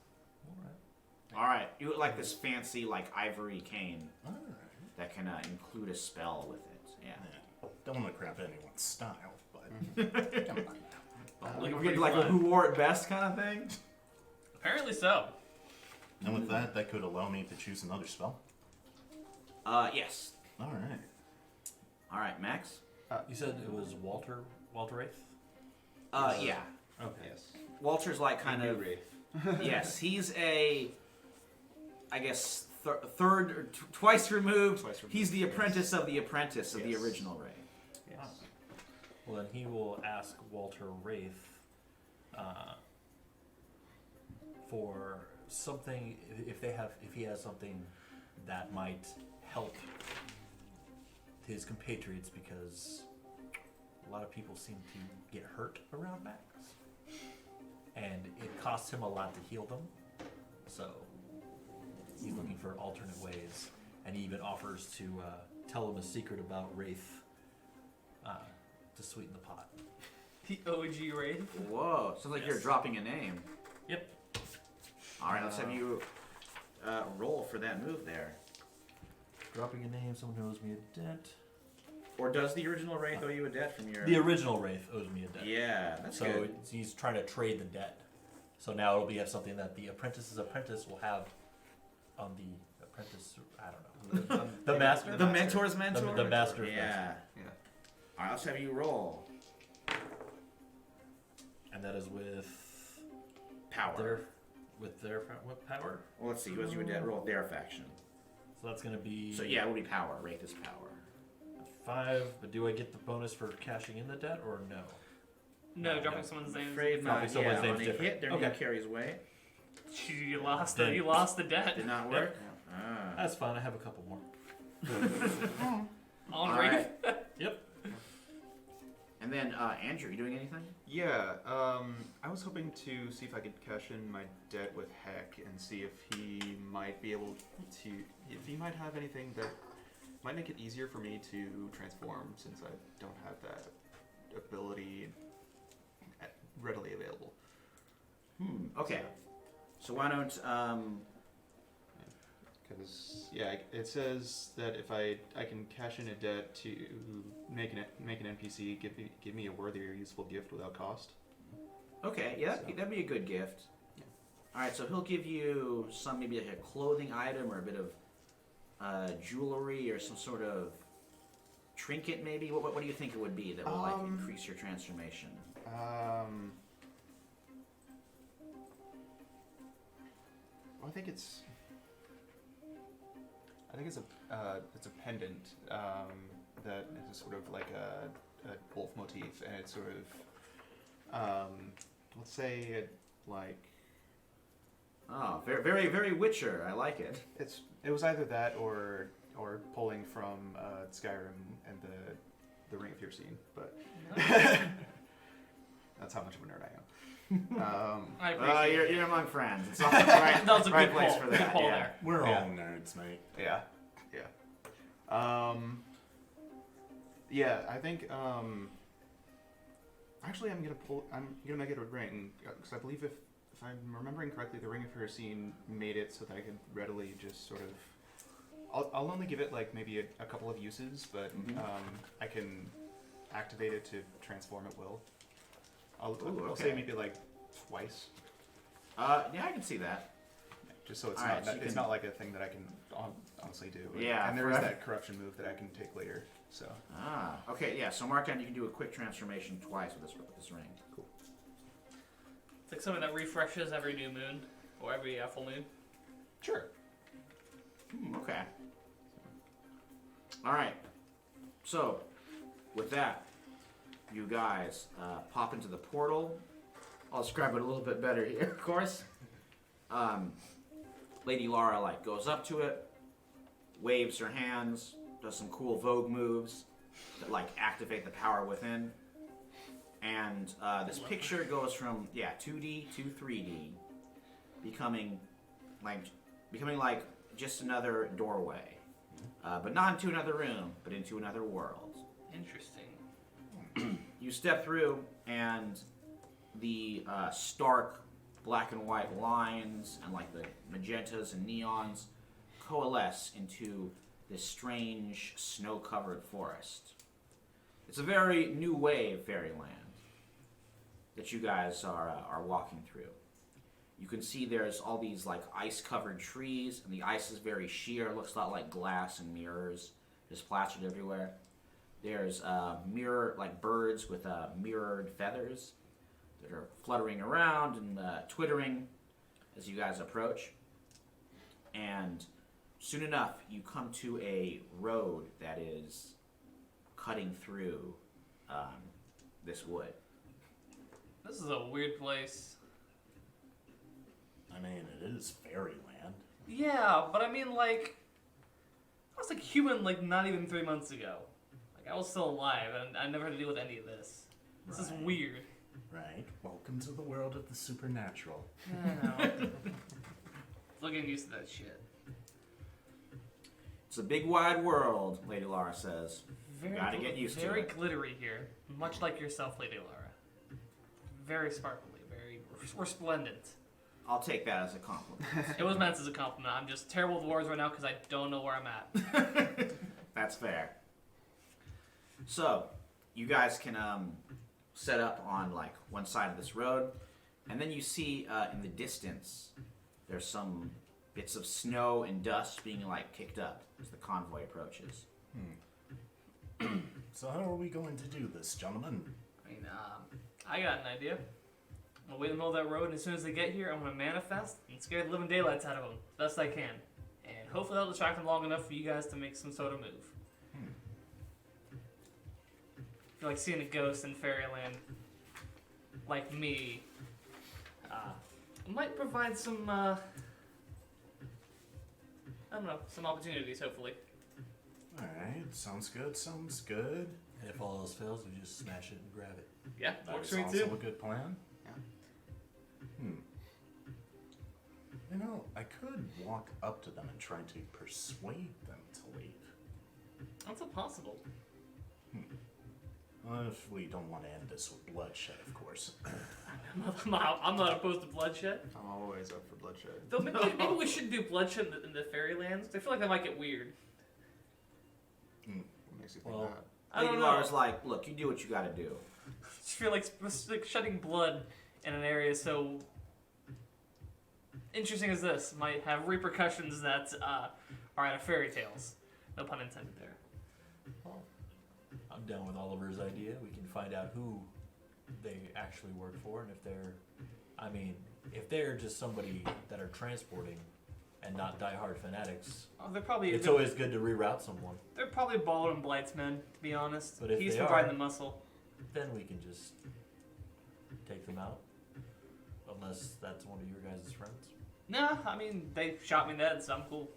All right. all right. You would like this fancy like ivory cane Alright. that can include a spell with it. Yeah. Yeah. Don't want to crap anyone's style, but come on. Like we're getting like a who wore it best kind of thing. Apparently so. And with that, that could allow me to choose another spell. Yes. All right. All right, Max. You said it was Walter Wraith? Yeah. Okay. Yes. Walter's like kind of. Yes, he's a. I guess third or twice removed. He's the apprentice of the apprentice of the Yes. original Ray. Yes. Well, then he will ask Walter Wraith for something if he has something that might help his compatriots, because a lot of people seem to get hurt around Max, and it costs him a lot to heal them. So he's looking for alternate ways, and he even offers to tell him a secret about Wraith to sweeten the pot. The OG Wraith. Whoa, sounds like you're Yes. dropping a name. Yep. All right, let's have you roll for that move there. Dropping a name, someone who owes me a debt. Or does the original Wraith owe you a debt from your... The original Wraith owes me a debt. Yeah, that's So good. he's trying to trade the debt. So now it'll be something that the apprentice's apprentice will have on the apprentice. I don't know. The master. The mentor's mentor? The master's Yeah. Yeah. All right, let's have you roll. And that is with Power. what power? Well, let's see. Who owes you a debt? Roll their faction. So that's gonna be So yeah, it will be power. Wraith is power. 5. But do I get the bonus for cashing in the debt or no? No, No, dropping no. someone's name. Afraid Dropping not. someone's Yeah, name's on a different. hit, their Okay. name carries weight. You lost Then- You lost the debt. Did not work. Ah. That's fine. I have a couple more. On All Wraith. right. Yep. And then Andrew, you doing anything? Yeah, I was hoping to see if I could cash in my debt with Heck and see if he might be able to, if he might have anything that might make it easier for me to transform since I don't have that ability readily available. Okay. So why don't Because it says that if I can cash in a debt to make an NPC give me a worthy or useful gift without cost. Okay, yeah, So- that'd be a good gift. Yeah. All right, so he'll give you some, maybe like a clothing item or a bit of jewelry or some sort of trinket, maybe. What do you think it would be that will like increase your transformation? I think it's a pendant that is sort of like a wolf motif, and it's sort of let's say it like Oh, very, very, very Witcher. I like it. it was either that or pulling from Skyrim and the Ring of Fear scene, but that's how much of a nerd I am. I appreciate You're among friends. It's all the right, That was a right good place pull. for Good that. pull yeah. there. We're Yeah. all nerds, mate. Yeah, yeah. I think actually I'm gonna make it a ring because I believe if I'm remembering correctly, the Ring of Fear scene made it so that I could readily just sort of I'll only give it like maybe a couple of uses, but I can activate it to transform at will. I'll okay. say maybe like twice, Yeah, I can see that. just so it's All not right, so you it's can- not like a thing that I can honestly do. Yeah, and there is forever. that corruption move that I can take later. So Okay, yeah. So mark down. You can do a quick transformation twice with this ring. cool. It's like something that refreshes every new moon or every full moon. Sure. Okay. All right. So, with that, you guys pop into the portal. I'll describe it a little bit better here, of course. Lady Lara goes up to it, waves her hands, does some cool Vogue moves that activate the power within, and this picture goes from 2D to 3D, becoming like just another doorway, but not into another room, but into another world. Interesting. You step through, and the stark black and white lines and the magentas and neons coalesce into this strange snow-covered forest. It's a very new wave fairyland that you guys are walking through. You can see there's all these ice-covered trees, and the ice is very sheer. It looks a lot like glass and mirrors, just plastered everywhere. There's birds with mirrored feathers that are fluttering around and twittering as you guys approach. And soon enough, you come to a road that is cutting through this wood. This is a weird place. I mean, it is fairyland. Yeah, but I mean, I was human, not even 3 months ago. I was still alive, and I never had to deal with any of this. This is Right. weird. Right. Welcome to the world of the supernatural. I know. Still getting used to that shit. It's a big wide world, Lady Lara says. Gotta get used to very it. glittery here, much like yourself, Lady Lara. Very sparkly, very resplendent. I'll take that as a compliment. It was meant as a compliment. I'm just terrible with words right now because I don't know where I'm at. That's fair. So, you guys can set up on like one side of this road, and then you see in the distance there's some bits of snow and dust being like kicked up as the convoy approaches. So how are we going to do this, gentlemen? I mean, I got an idea. I'm gonna wait in the middle of that road, and as soon as they get here, I'm gonna manifest and scare the living daylights out of them as best I can. And hopefully that'll distract them long enough for you guys to make some sort of move. If you're like seeing a ghost in Fairyland, like me, it might provide some, I don't know, some opportunities, hopefully. Alright, sounds good, sounds good. And if all else fails, we just smash it and grab it. Yeah, That works is for me also too. a good plan. Yeah. You know, I could walk up to them and try to persuade them to leave. That's impossible. If we don't want to end this with bloodshed, of course. I'm not opposed to bloodshed. I'm always up for bloodshed. Though maybe we should do bloodshed in the Fairylands. I feel like that might get weird. What makes you think Well, that? I Lady don't know. Lara's like, look, you do what you gotta do. I just feel like shedding blood in an area so interesting as this might have repercussions that are out of fairy tales. No pun intended there. Well, I'm down with Oliver's idea. We can find out who they actually work for, and if they're just somebody that are transporting and not diehard fanatics, Oh, they're probably it's always good to reroute someone. they're probably Baller and Blight's men, to be honest. But if He's they providing are- the muscle. Then we can just take them out, unless that's one of your guys' friends. Nah, I mean they shot me in the head, so I'm cool.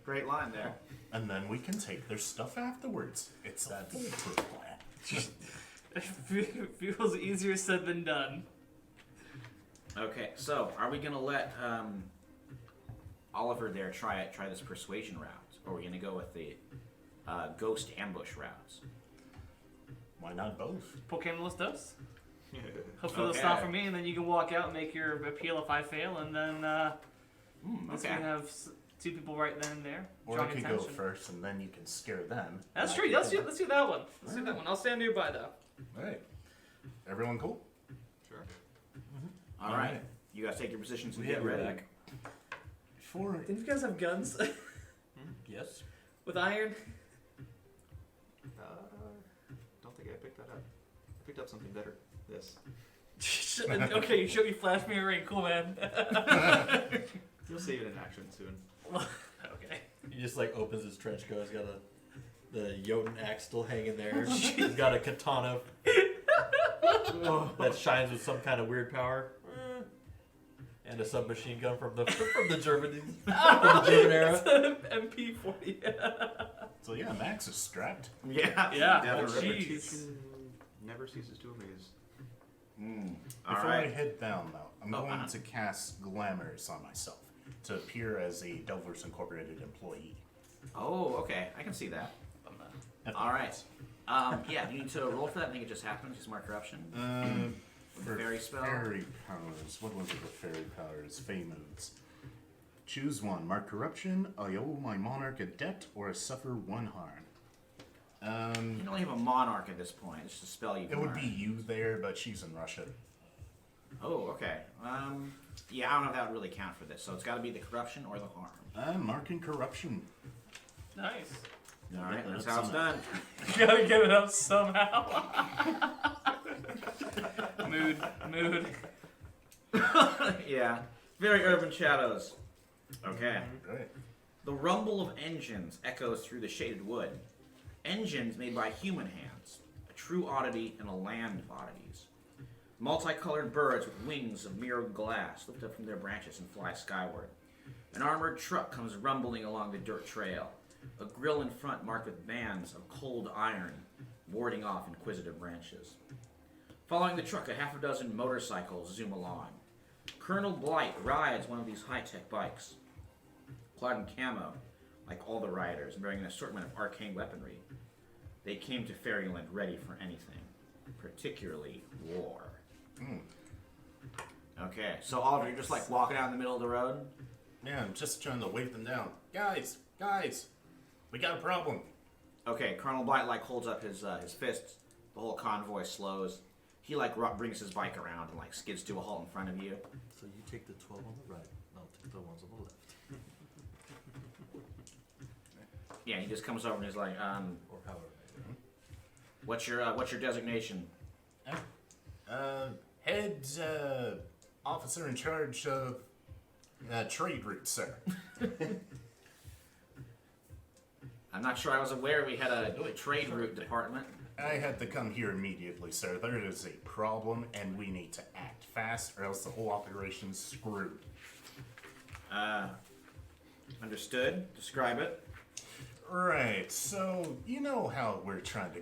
Great line there. And then we can take their stuff afterwards. It's a foolproof plan. It feels easier said than done. Okay, so are we gonna let Oliver there try this persuasion route, or are we gonna go with the ghost ambush routes? Why not both? Pokémon los dos. Hopefully they'll Okay. stop for me, and then you can walk out and make your appeal if I fail, and then once we Okay. have two people right then and there. Or I drawing could go attention. first and then you can scare them. That's true. Let's do that one. Let's do that one. I'll stand nearby though. Alright. Everyone cool? Sure. All right. You guys take your positions and We get have your ready. back. For Did you guys have guns Yes. with iron? Don't think I picked that up. I picked up something better. This. Okay, you flashed me a ring. Cool, man. You'll see it in action soon. Okay. He just like opens his trench coat. He's got the Jotun axe still hanging there. He's got a katana that shines with some kind of weird power, and a submachine gun from the German era. MP40. So yeah, Max is strapped. Yeah. Yeah. Definitely. Jeez. Never ceases to amaze. All Before I right. head down though, I'm Oh, going to cast Glamours on myself to appear as a Delvers Incorporated employee. Oh, okay. I can see that. All right. Yeah, you need to roll for that. I think it just happened. Just mark corruption. With the For fairy spell. Fairy powers. What was it with fairy powers? Fey moves. Choose one. Mark corruption, I owe my monarch a debt, or I suffer one harm. You can only have a monarch at this point. It's just a spell you can It would learn. be you there, but she's in Russia. Oh, okay. Yeah, I don't know if that would really count for this. So it's got to be the corruption or the harm. Marking corruption. Nice. All right, that's how it's done. Gotta get it up somehow. Mood. Yeah. Very urban shadows. Okay. Right. The rumble of engines echoes through the shaded wood. Engines made by human hands, a true oddity in a land of oddities. Multicolored birds with wings of mirrored glass lift up from their branches and fly skyward. An armored truck comes rumbling along the dirt trail, a grill in front marked with bands of cold iron, warding off inquisitive branches. Following the truck, a half a dozen motorcycles zoom along. Colonel Blight rides one of these high-tech bikes. Clad in camo, like all the riders, bearing an assortment of arcane weaponry. They came to Fairyland ready for anything, particularly war. Okay, so Oliver, you're just like walking out in the middle of the road? Yeah, I'm just trying to wave them down. Guys, we got a problem. Okay, Colonel Blight like holds up his fists. The whole convoy slows. He like brings his bike around and like skids to a halt in front of you. So you take the 12 on the right, and I'll take the ones on the left. Yeah, he just comes over and he's like, Or however. what's your designation? Head officer in charge of trade routes, sir. I'm not sure I was aware we had a trade route department. I had to come here immediately, sir. There is a problem, and we need to act fast, or else the whole operation's screwed. Understood. Describe it. Right, so you know how we're trying to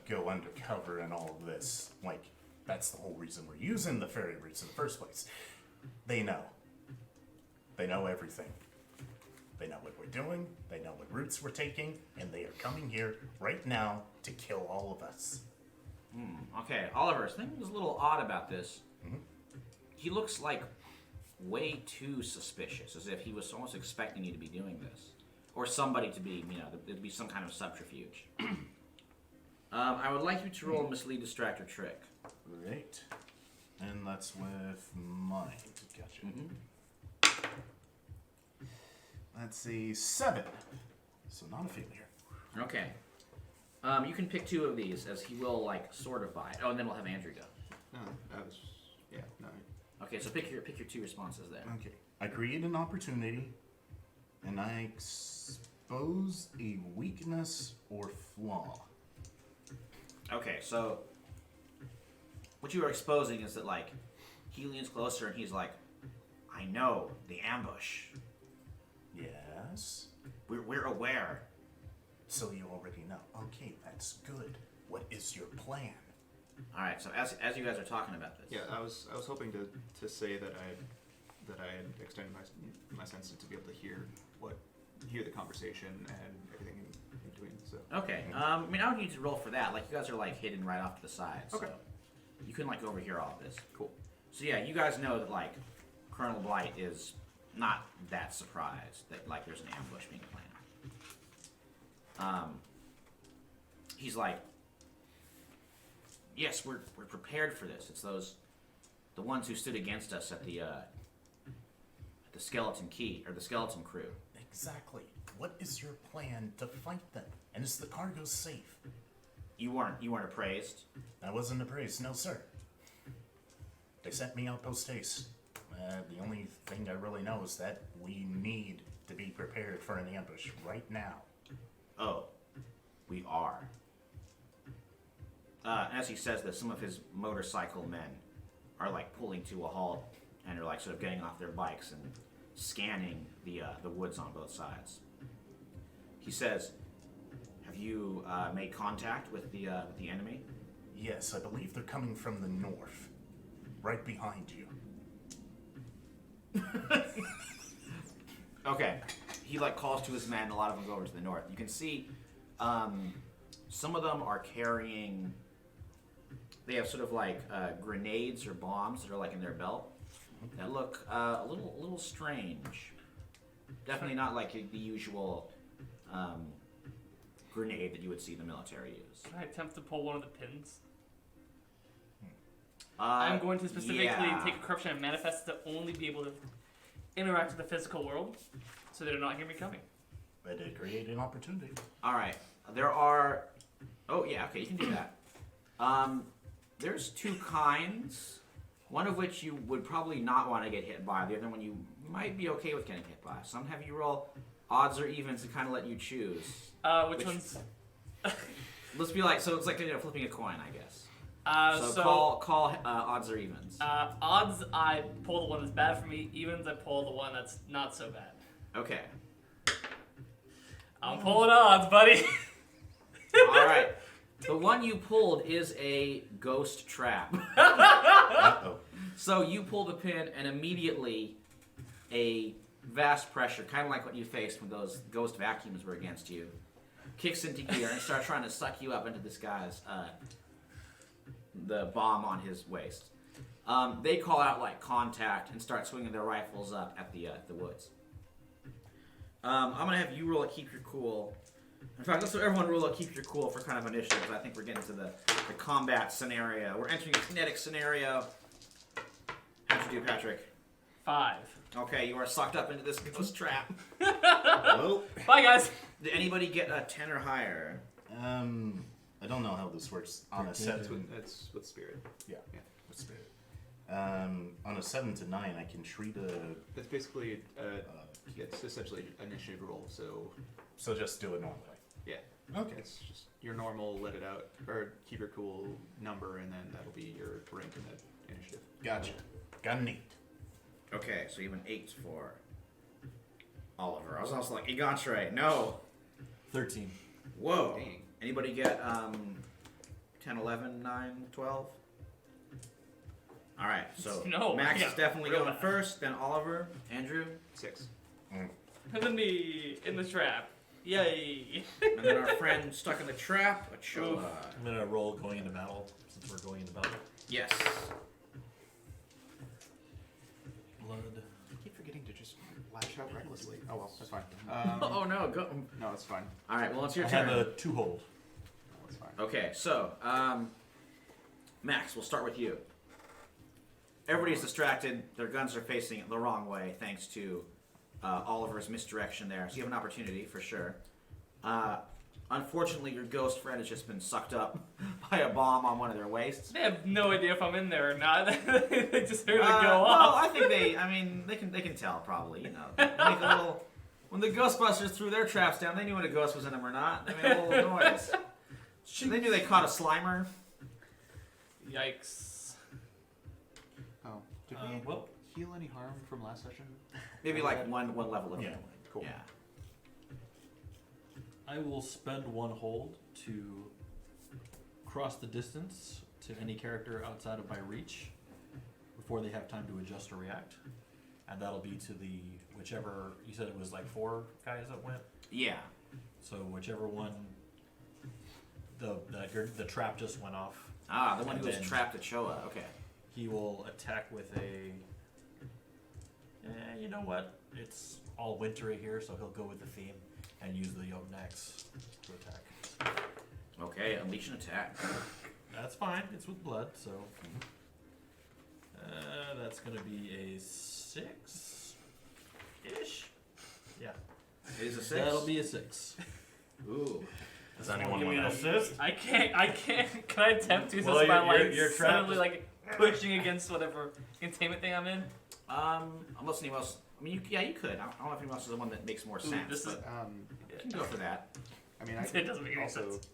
go undercover and all of this. Like, that's the whole reason we're using the ferry routes in the first place. They know. They know everything. They know what we're doing, they know what routes we're taking, and they are coming here right now to kill all of us. Okay, Oliver, something was a little odd about this. He looks like way too suspicious, as if he was almost expecting you to be doing this. Or somebody to be, there'd be some kind of subterfuge. I would like you to roll a mislead, distract, or trick. Right. And that's with mind. Gotcha. That's a 7. So not a failure. Okay. You can pick 2 of these, as he will, like, sort of buy it. Oh, and then we'll have Andrew go. No, that was no. Okay, so pick your 2 responses there. Okay. I create an opportunity, and I expose a weakness or flaw. Okay, so what you are exposing is that, like, he leans closer and he's like, I know, the ambush. Yes. We're aware. So you already know. Okay, that's good. What is your plan? All right, so as you guys are talking about this. Yeah, I was hoping to say that I had extended my senses to be able to hear the conversation and everything in between. So Okay. I mean, I don't need to roll for that. Like, you guys are like hidden right off to the side. Okay. So you can like overhear all of this. cool. So yeah, you guys know that like Colonel Blight is not that surprised that like there's an ambush being planned. He's like, yes, we're prepared for this. It's the ones who stood against us at the Skeleton Key or the Skeleton Crew. Exactly. What is your plan to fight them? And is the cargo safe? You weren't appraised. I wasn't appraised, no sir. They sent me out post haste. The only thing I really know is that we need to be prepared for an ambush right now. Oh, we are. As he says this, some of his motorcycle men are like pulling to a halt and are like sort of getting off their bikes and scanning the woods on both sides. He says, "Have you made contact with the enemy?" Yes, I believe they're coming from the north. Right behind you. Okay. He like calls to his men. A lot of them go over to the north. You can see some of them are carrying. They have sort of like grenades or bombs that are like in their belt that look a little strange. Definitely not like the usual grenade that you would see the military use. Can I attempt to pull one of the pins? I'm going to specifically take a corruption and manifest to only be able to interact with the physical world, so they do not hear me coming. But it created an opportunity. All right. There are. Oh yeah. Okay, you can do that. There's 2 kinds. One of which you would probably not want to get hit by. The other one you might be okay with getting hit by. Some have you roll odds or evens to kind of let you choose. Which one's? Let's be like, so it's like flipping a coin, I guess. So call odds or evens. Odds, I pull the one that's bad for me. Evens, I pull the one that's not so bad. Okay. I'm pulling odds, buddy. All right. The one you pulled is a ghost trap. Uh-oh. So you pull the pin, and immediately a vast pressure, kind of like what you faced when those ghost vacuums were against you, kicks into gear and starts trying to suck you up into this guy's the bomb on his waist. They call out like contact and start swinging their rifles up at the woods. I'm gonna have you roll a keep your cool. In fact, let's have everyone roll a keep your cool for kind of initiative. I think we're getting to the combat scenario. We're entering a kinetic scenario. How'd you do, Patrick? 5. Okay, you are sucked up into this ghost trap. Well, Bye, guys. Did anybody get a 10 or higher? I don't know how this works on a 7. That's with spirit. Yeah, with spirit. On a 7 to 9, I can treat a. It's basically it's essentially an initiative roll. So just do it normally. Yeah. Okay. It's just your normal let it out or keep your cool number, and then that'll be your rank in the initiative. Gotcha. Got an 8. Okay, so even 8 for Oliver. I was also like, Egantre, no. 13. Whoa. Dang. Anybody get 10, 11, 9, 12? All right, so No, Max yeah, is definitely real going bad. first, then Oliver, Andrew, 6. And then me in the trap. Yay. and then our friend stuck in the trap, Ochoa. I'm gonna roll going into battle since we're going into battle. Yes. Blood. I keep forgetting to just lash out recklessly. Oh well, that's fine. Oh no, go. No, it's fine. All right, well it's your I turn. have a 2 hold. No, it's fine. Okay, so Max, we'll start with you. Everybody's distracted. Their guns are facing the wrong way, thanks to Oliver's misdirection there. So you have an opportunity for sure. Unfortunately, your ghost friend has just been sucked up by a bomb on one of their waists. They have no idea if I'm in there or not. They just heard it go Well, off. I think they can tell probably. You know, make a little. When the Ghostbusters threw their traps down, they knew when a ghost was in them or not. They made a little noise. They knew they caught a Slimer. Yikes. Oh, did we Well, heal any harm from last session? Maybe like one level of Yeah. healing. Cool. Yeah. I will spend 1 hold to cross the distance to any character outside of my reach before they have time to adjust or react. And that'll be to the whichever, you said it was like 4 guys that went? Yeah. So whichever one, the trap just went off. Ah, the one who was And then- trapped at Showa. Okay. He will attack with a. You know what? It's all wintry here, so he'll go with the theme and use the Yognax to attack. Okay, unleash an attack. That's fine. It's with blood, so. That's gonna be a 6 ish. Yeah. It is a 6. That'll be a 6. Ooh. Does anyone Give want me to an assist? I can't. Can I attempt to? Well, Just by you're- like you're trapped. suddenly like pushing against whatever containment thing I'm in? Unless anyone else. I mean, you could. I don't know if anyone else is the one that makes more Ooh, sense. this is- but you can go for that. I mean, I It can doesn't make any also sense.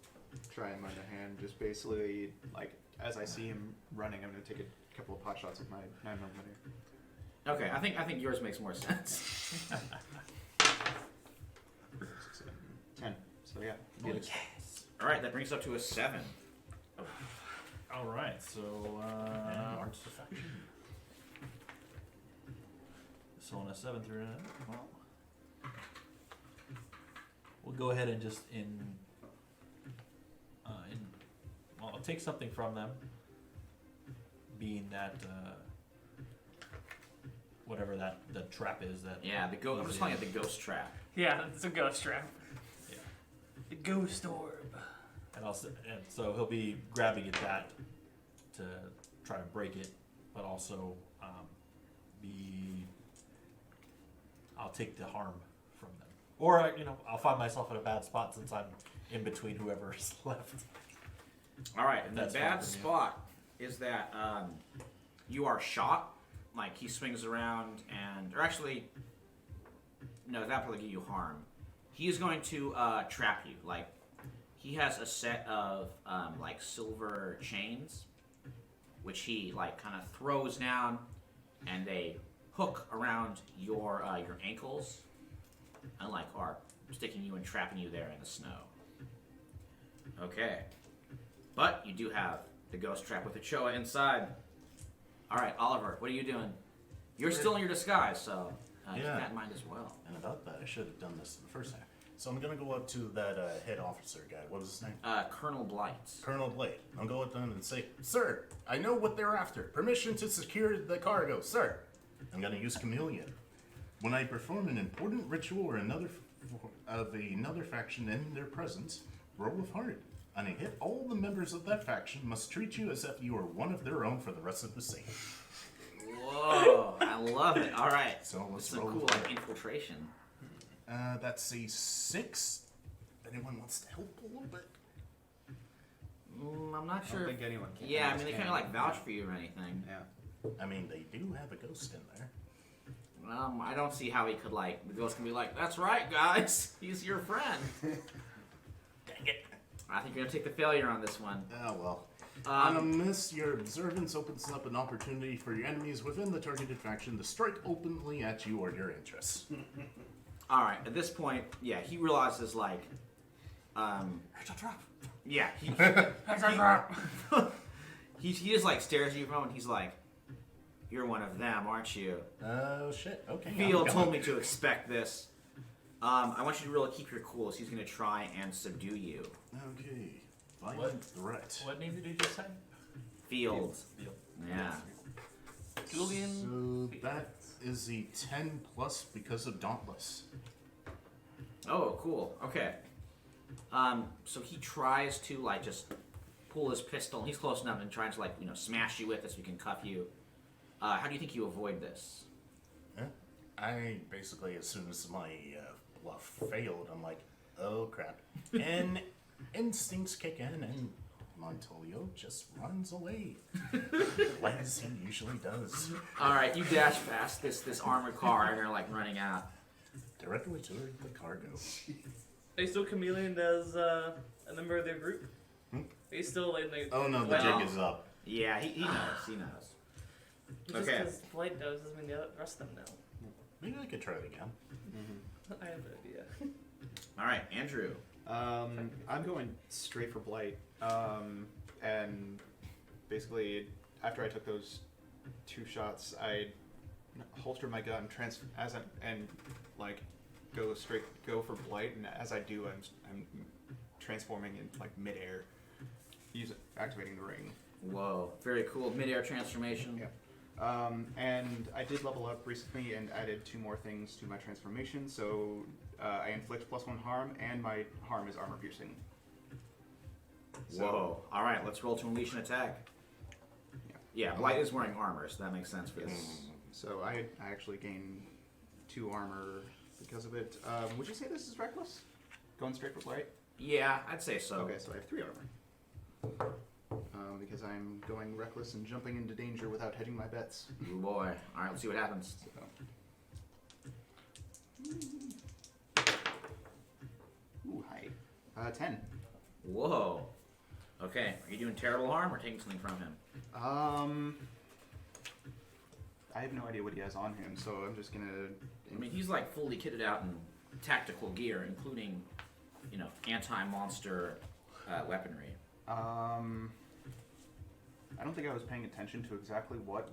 try and lend a hand. Just basically, like, as I see him running, I'm going to take a couple of pot shots with my 9mm. Okay, I think yours makes more sense. 10. So yeah. Yes. All right, that brings us up to a 7. All right. So. Arts defection. So on a 7 through 9, well, we'll go ahead and just well, I'll take something from them, being that whatever that the trap is that. Yeah, I'm just calling it the ghost trap. Yeah, it's a ghost trap. Yeah. The ghost orb. And so he'll be grabbing at that to try to break it, but also I'll take the harm from them, or I'll find myself in a bad spot since I'm in between whoever's left. All right, and the That's bad fine for me. spot is that you are shot. Like he swings around or actually, no, that probably give you harm. He is going to trap you. Like he has a set of like silver chains, which he like kind of throws down, and they hook around your ankles, and like are sticking you and trapping you there in the snow. Okay, but you do have the ghost trap with the Choa inside. All right, Oliver, what are you doing? You're still in your disguise, so Keep Yeah. that in mind as well. And about that, I should have done this the first time. So I'm gonna go up to that head officer guy. What was his name? Colonel Blight. Colonel Blade. I'll go up to him and say, "Sir, I know what they're after. Permission to secure the cargo, sir." I'm gonna use chameleon. When I perform an important ritual or another faction in their presence, roll with heart. On a hit, all the members of that faction must treat you as if you are one of their own for the rest of the scene. Whoa, I love it. All right. So let's Some roll cool with like heart. infiltration. That's a 6. If anyone wants to help a little bit. I'm not I sure. don't think anyone can. Yeah, I mean, they kind of like vouch for you or anything. Yeah. I mean, they do have a ghost in there. I don't see how he could like. The ghost can be like, "That's right, guys. He's your friend." Dang it. I think you're gonna take the failure on this one. Oh, well. On a Um, miss, your observance opens up an opportunity for your enemies within the targeted faction to strike openly at you or your interests. all right. At this point, yeah, he realizes like, It's a trap. yeah, he just like stares at you for a moment. He's like, "You're one of them, aren't you?" Oh, shit. Okay. Field told me to expect this. I want you to really keep your cool. So he's gonna try and subdue you. Okay. Violent threat. What name did you just say? Field. Yeah. Julian. So that is a 10 plus because of Dauntless. Oh, cool. Okay. So he tries to like just pull his pistol. He's close enough and trying to like smash you with it so he can cuff you. How do you think you avoid this? Yeah. I basically, as soon as my bluff failed, I'm like, oh crap. And instincts kick in and Montolio just runs away. As he usually does. All right, you dash past this armored car and they're like running out. Directly toward the cargo. Are you still chameleon as a member of their group? Hmm? Are you still like? Oh no, the Well- jig is up. Yeah, he knows. He knows. Just Okay. because Blight knows doesn't mean the rest of them know. Maybe I could try it again. I have an idea. All right, Andrew. I'm going straight for Blight. And basically, after I took those 2 shots, I holstered my gun, go for Blight. And as I do, I'm transforming in like midair, activating the ring. Whoa, very cool. Mid-air transformation. Yeah. And I did level up recently and added 2 more things to my transformation. So I inflict +1 harm, and my harm is armor piercing. Whoa. All right, let's roll to unleash an attack. Yeah, Blight is wearing armor, so that makes sense for this. So I actually gain 2 armor because of it. Would you say this is reckless? Going straight for Blight? Yeah, I'd say so. Okay, so I have 3 armor. Because I'm going reckless and jumping into danger without hedging my bets. Ooh boy. All right, let's see what happens. Ooh, hi. 10. Whoa. Okay, are you doing terrible harm or taking something from him? I have no idea what he has on him, so I'm just gonna. I mean, he's like fully kitted out in tactical gear, including, anti-monster weaponry. I don't think I was paying attention to exactly what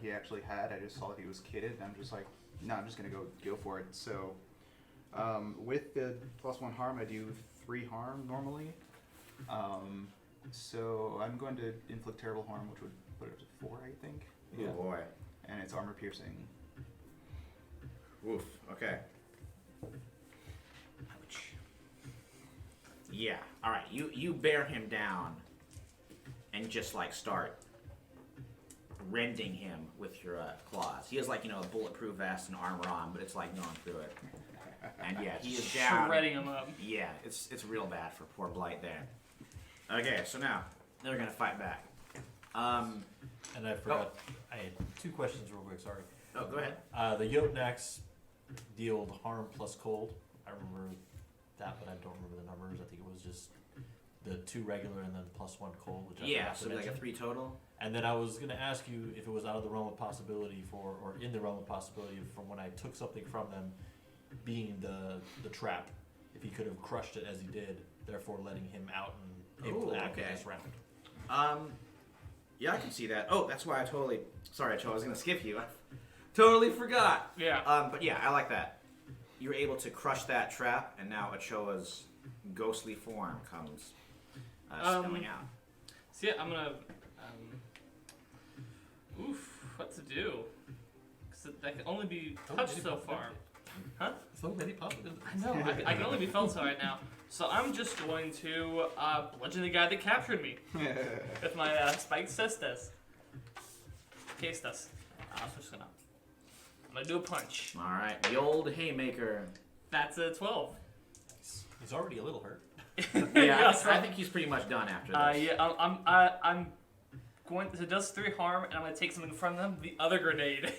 he actually had. I just saw that he was kitted, and I'm just like, no, I'm just gonna go for it. So, with the +1 harm, I do 3 harm normally. So I'm going to inflict terrible harm, which would put it to 4, I think. Oh boy. And it's armor piercing. Oof. Okay. Ouch. Yeah. All right. You bear him down, and just like start rending him with your claws. He has like a bulletproof vest and armor on, but it's like going through it. And yeah, he is down. Shredding him up. Yeah, it's real bad for poor Blight there. Okay, so now they're gonna fight back. And I forgot, I had 2 questions real quick, sorry. Oh, go ahead. The Yotnaks dealt harm plus cold. I remember that, but I don't remember the numbers. I think it was just the 2 regular and then +1 cold, which I Yeah, forgot to so like a mention. 3 total. And then I was going to ask you if it was out of the realm of possibility or in the realm of possibility from when I took something from them, being the trap, if he could have crushed it as he did, therefore letting him out and able Ooh, to act okay. this round. Yeah, I can see that. Oh, that's why I totally. Sorry, Joe. I was gonna skip you. Totally forgot. Yeah. But yeah, I like that. You're able to crush that trap, and now Ochoa's ghostly form comes spilling out. So yeah, I'm gonna. What to do? Because that can only be touched so far. Huh? So many possibilities. I know. I can only be felt so right now. So I'm just going to bludgeon the guy that captured me with my spiked cestus. Castus. I'm just gonna. I'm gonna do a punch. All right, the old haymaker. That's a 12. He's already a little hurt. Yeah, I think he's pretty much done after this. Yeah, I'm going. So it does 3 harm, and I'm gonna take something from them. The other grenade.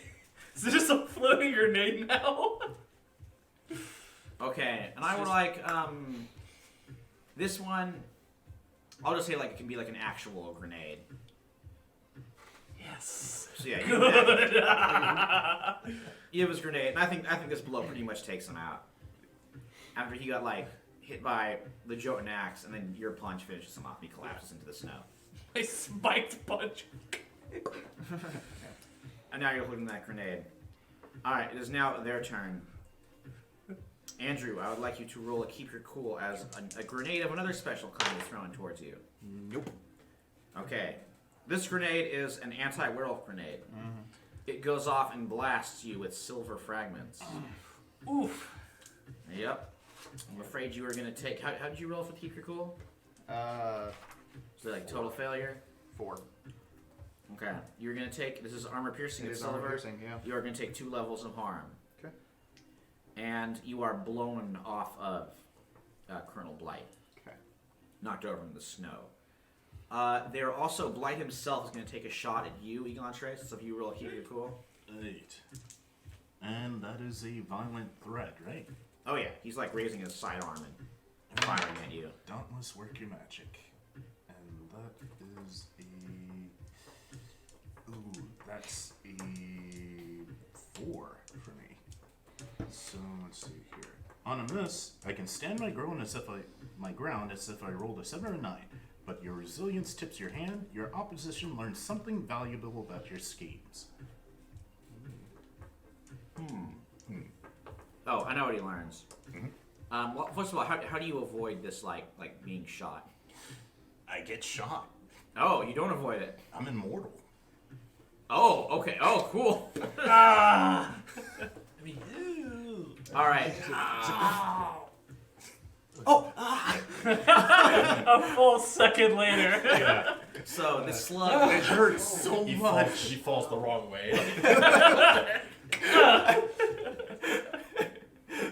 So just a floating grenade now. Okay, and I would like this one. I'll just say like it can be like an actual grenade. Yes. So yeah, you have his grenade, and I think this blow pretty much takes him out. After he got like hit by the Jotun axe, and then your punch finishes him off. He collapses into the snow. My spiked punch. And now you're holding that grenade. All right, it is now their turn. Andrew, I would like you to roll a keep your cool as a grenade of another special kind is thrown towards you. Nope. Okay. This grenade is an anti-werewolf grenade. It goes off and blasts you with silver fragments. Oof. Yep. I'm afraid you are going to take... How did you roll for keep your cool? Is it like total failure? 4. Okay. You're going to take... This is armor piercing It with is silver. armor piercing, yeah. You are going to take 2 levels of harm. Okay. And you are blown off of Colonel Blight. Okay. Knocked over in the snow. There also, Blight himself is going to take a shot at you, Egon Trace, so if you roll a keep your cool. 8. And that is a violent threat, right? Oh yeah, he's like raising his sidearm and firing at you. Dauntless work your magic. And that is a... Ooh, that's a 4 for me. So, let's see here. On a miss, I can stand my ground as if I rolled a 7 or a 9. But your resilience tips your hand, your opposition learns something valuable about your schemes. Oh, I know what he learns. Well, first of all, how do you avoid this, like being shot? I get shot. Oh, you don't avoid it. I'm immortal. Oh, okay. Oh, cool. I mean, ew. All right. A full second later. Yeah. So the slug. It hurts so He much. falls the wrong way.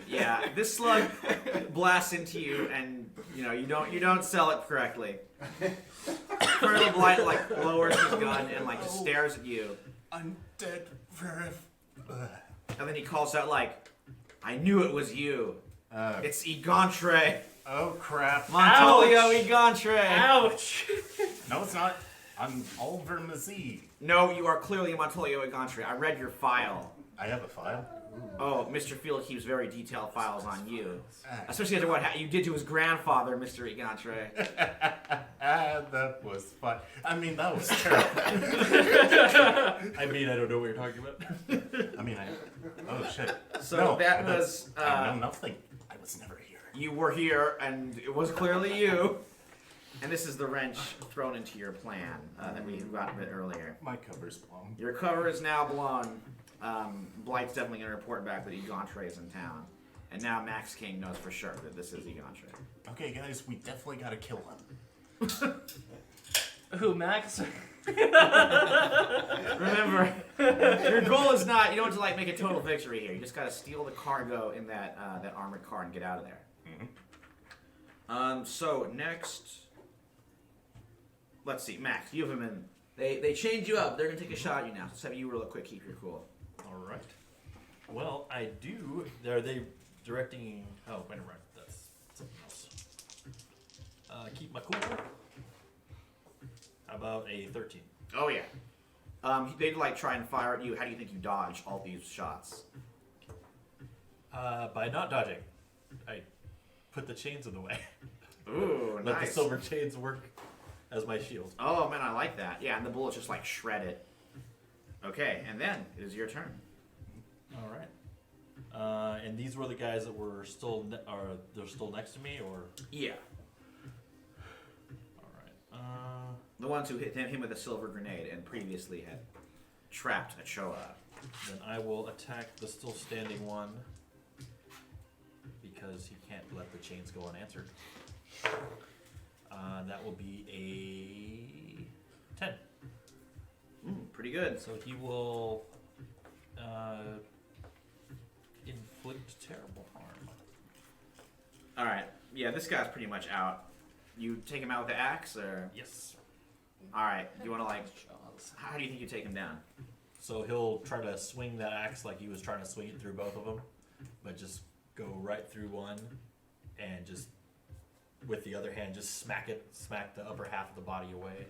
Yeah, this slug blasts into you, and you don't sell it correctly. Colonel Blight like lowers his gun and like just stares at you, I'm dead forever. and then he calls out like, "I knew it was you. It's Egontre, Oh crap. Montolio Egontre." Ouch. No, it's not. I'm Oliver Mazee. No, you are clearly Montolio Egontre. I read your file. I have a file. Oh, Mr. Field keeps very detailed files on you, especially after what you did to his grandfather, Mr. Egontre. That was fun. I mean, that was terrible. I mean, I don't know what you're talking about. I mean, oh shit. So No, that that's- was I know nothing. I was never here. you were here, and it was clearly you. And this is the wrench thrown into your plan that we got a bit earlier. My cover's blown. Your cover is now blown. Blight's definitely going to report back that Egontre is in town. And now Max King knows for sure that this is Egontre. Okay, guys, we definitely gotta kill him. Who, Max? Remember, your goal is not, you don't have to make a total victory here. You just got to steal the cargo in that armored car and get out of there. So next, let's see, Max, you have him in. They change you up. They're going to take a shot at you now. Let's have you real quick, keep your cool. All right. Well, I do. Are they directing? Oh, wait a minute. That's something else. Keep my cool. How about a 13? Oh, yeah. They'd try and fire at you. How do you think you dodge all these shots? By not dodging, I put the chains in the way. Ooh, Let nice. the silver chains work as my shield. Oh, man, I like that. Yeah, and the bullets just shred it. Okay, and then it is your turn. And these were the guys that were still, they're still next to me, or? Yeah. All right. The ones who hit him with a silver grenade and previously had trapped Ochoa. Then I will attack the still standing one because he can't let the chains go unanswered. That will be a 10. Pretty good. So he will inflict terrible harm. All right. Yeah, this guy's pretty much out. You take him out with the axe, or? Yes. All right. Do you want to like? How do you think you take him down? So he'll try to swing that axe like he was trying to swing it through both of them, but just go right through one, and just with the other hand just smack the upper half of the body away.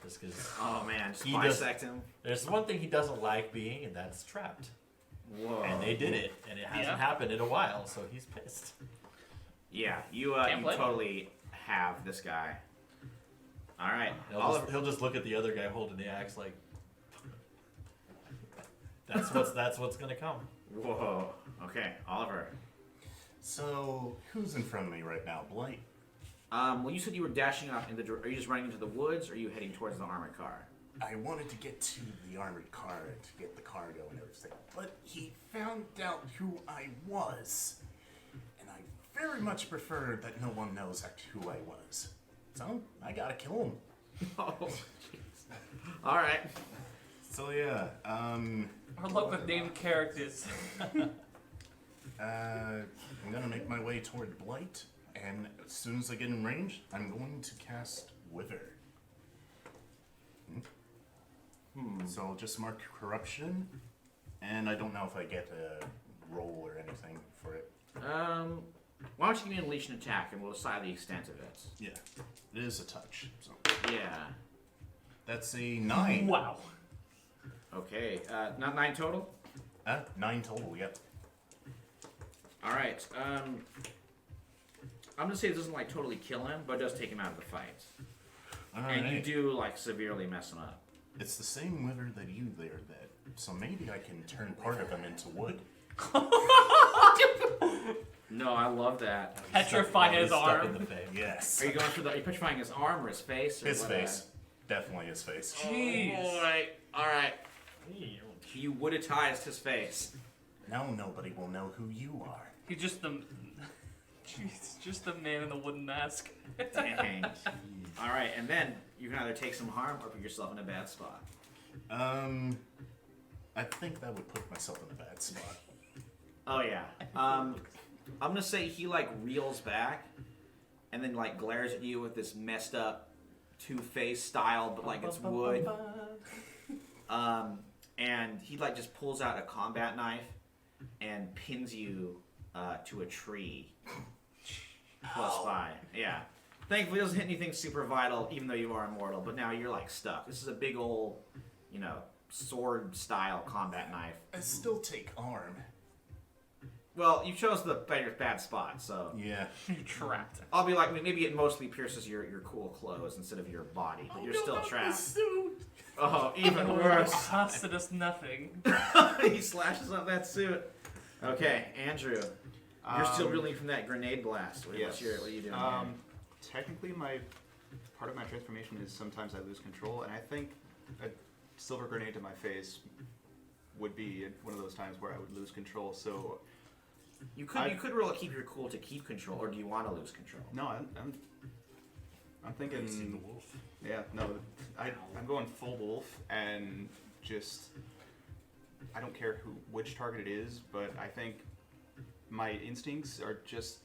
Just because. Oh man, just He bisect him. There's one thing he doesn't like being, and that's trapped. Whoa. And they did it, and it hasn't happened in a while, so he's pissed. Yeah, you totally have this guy. All right, He'll just look at the other guy holding the axe like, that's what's gonna come. Whoa. Okay, Oliver. So, who's in front of me right now? Blight? Well, you said you were dashing off in the. Are you just running into the woods, or are you heading towards the armored car? I wanted to get to the armored car to get the cargo and everything, but he found out who I was. And I very much prefer that no one knows who I was. So, I gotta kill him. Oh, jeez. All right. So yeah, Our luck with named characters. I'm gonna make my way toward Blight, and as soon as I get in range, I'm going to cast Wither. So I'll just mark Corruption, and I don't know if I get a roll or anything for it. Why don't you give me an unleash attack, and we'll decide the extent of it. Yeah, it is a touch. So Yeah. that's a 9. Wow. Okay. Not 9 total. 9 total. Yep. All right. I'm gonna say it doesn't like totally kill him, but it does take him out of the fight. All And you right. do like severely mess him up. It's the same wither that you there, that so maybe I can turn part of him into wood. No, I love that. Petrify his He's stuck in arm. the face. Yes. Are you going for the? Are you petrifying his arm or his face? Or His what, face. Definitely his face. Jeez. Oh boy. All right. You wooditized his face. Now nobody will know who you are. He's just the. Jeez, just the man in the wooden mask. Dang. All right, and then you can either take some harm or put yourself in a bad spot. I think that would put myself in a bad spot. Oh yeah. I'm gonna say he like reels back, and then like glares at you with this messed up Two-Face style, but like it's wood. And he like just pulls out a combat knife and pins you to a tree close by. Yeah. Thankfully, it doesn't hit anything super vital, even though you are immortal. But now you're like stuck. This is a big old, sword style combat knife. I still take arm. Well, you chose the bad spot, so Yeah. You're trapped. I'll be like, maybe it mostly pierces your cool clothes instead of your body, but you're still trapped. Oh, even worse. Costed us nothing. He slashes up that suit. Okay, Andrew, you're still reeling from that grenade blast. What are you doing? Here? Technically, part of my transformation is sometimes I lose control, and I think a silver grenade to my face would be one of those times where I would lose control. So You could roll a keep your cool to keep control, or do you want to lose control? no, I'm thinking. Seen the wolf. Yeah, no, I'm going full wolf and just. I don't care which target it is, but I think my instincts are just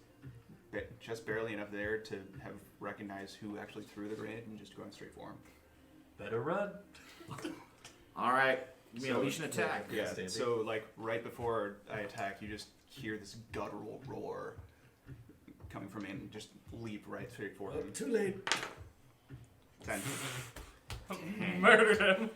barely enough there to have recognized who actually threw the grenade and just going straight for him. Better run. All right, give me an unleash attack. Yeah, Standing. so like right before I attack, you just hear this guttural roar coming from in, just leap right straight for him. Too late. 10. Murdered him.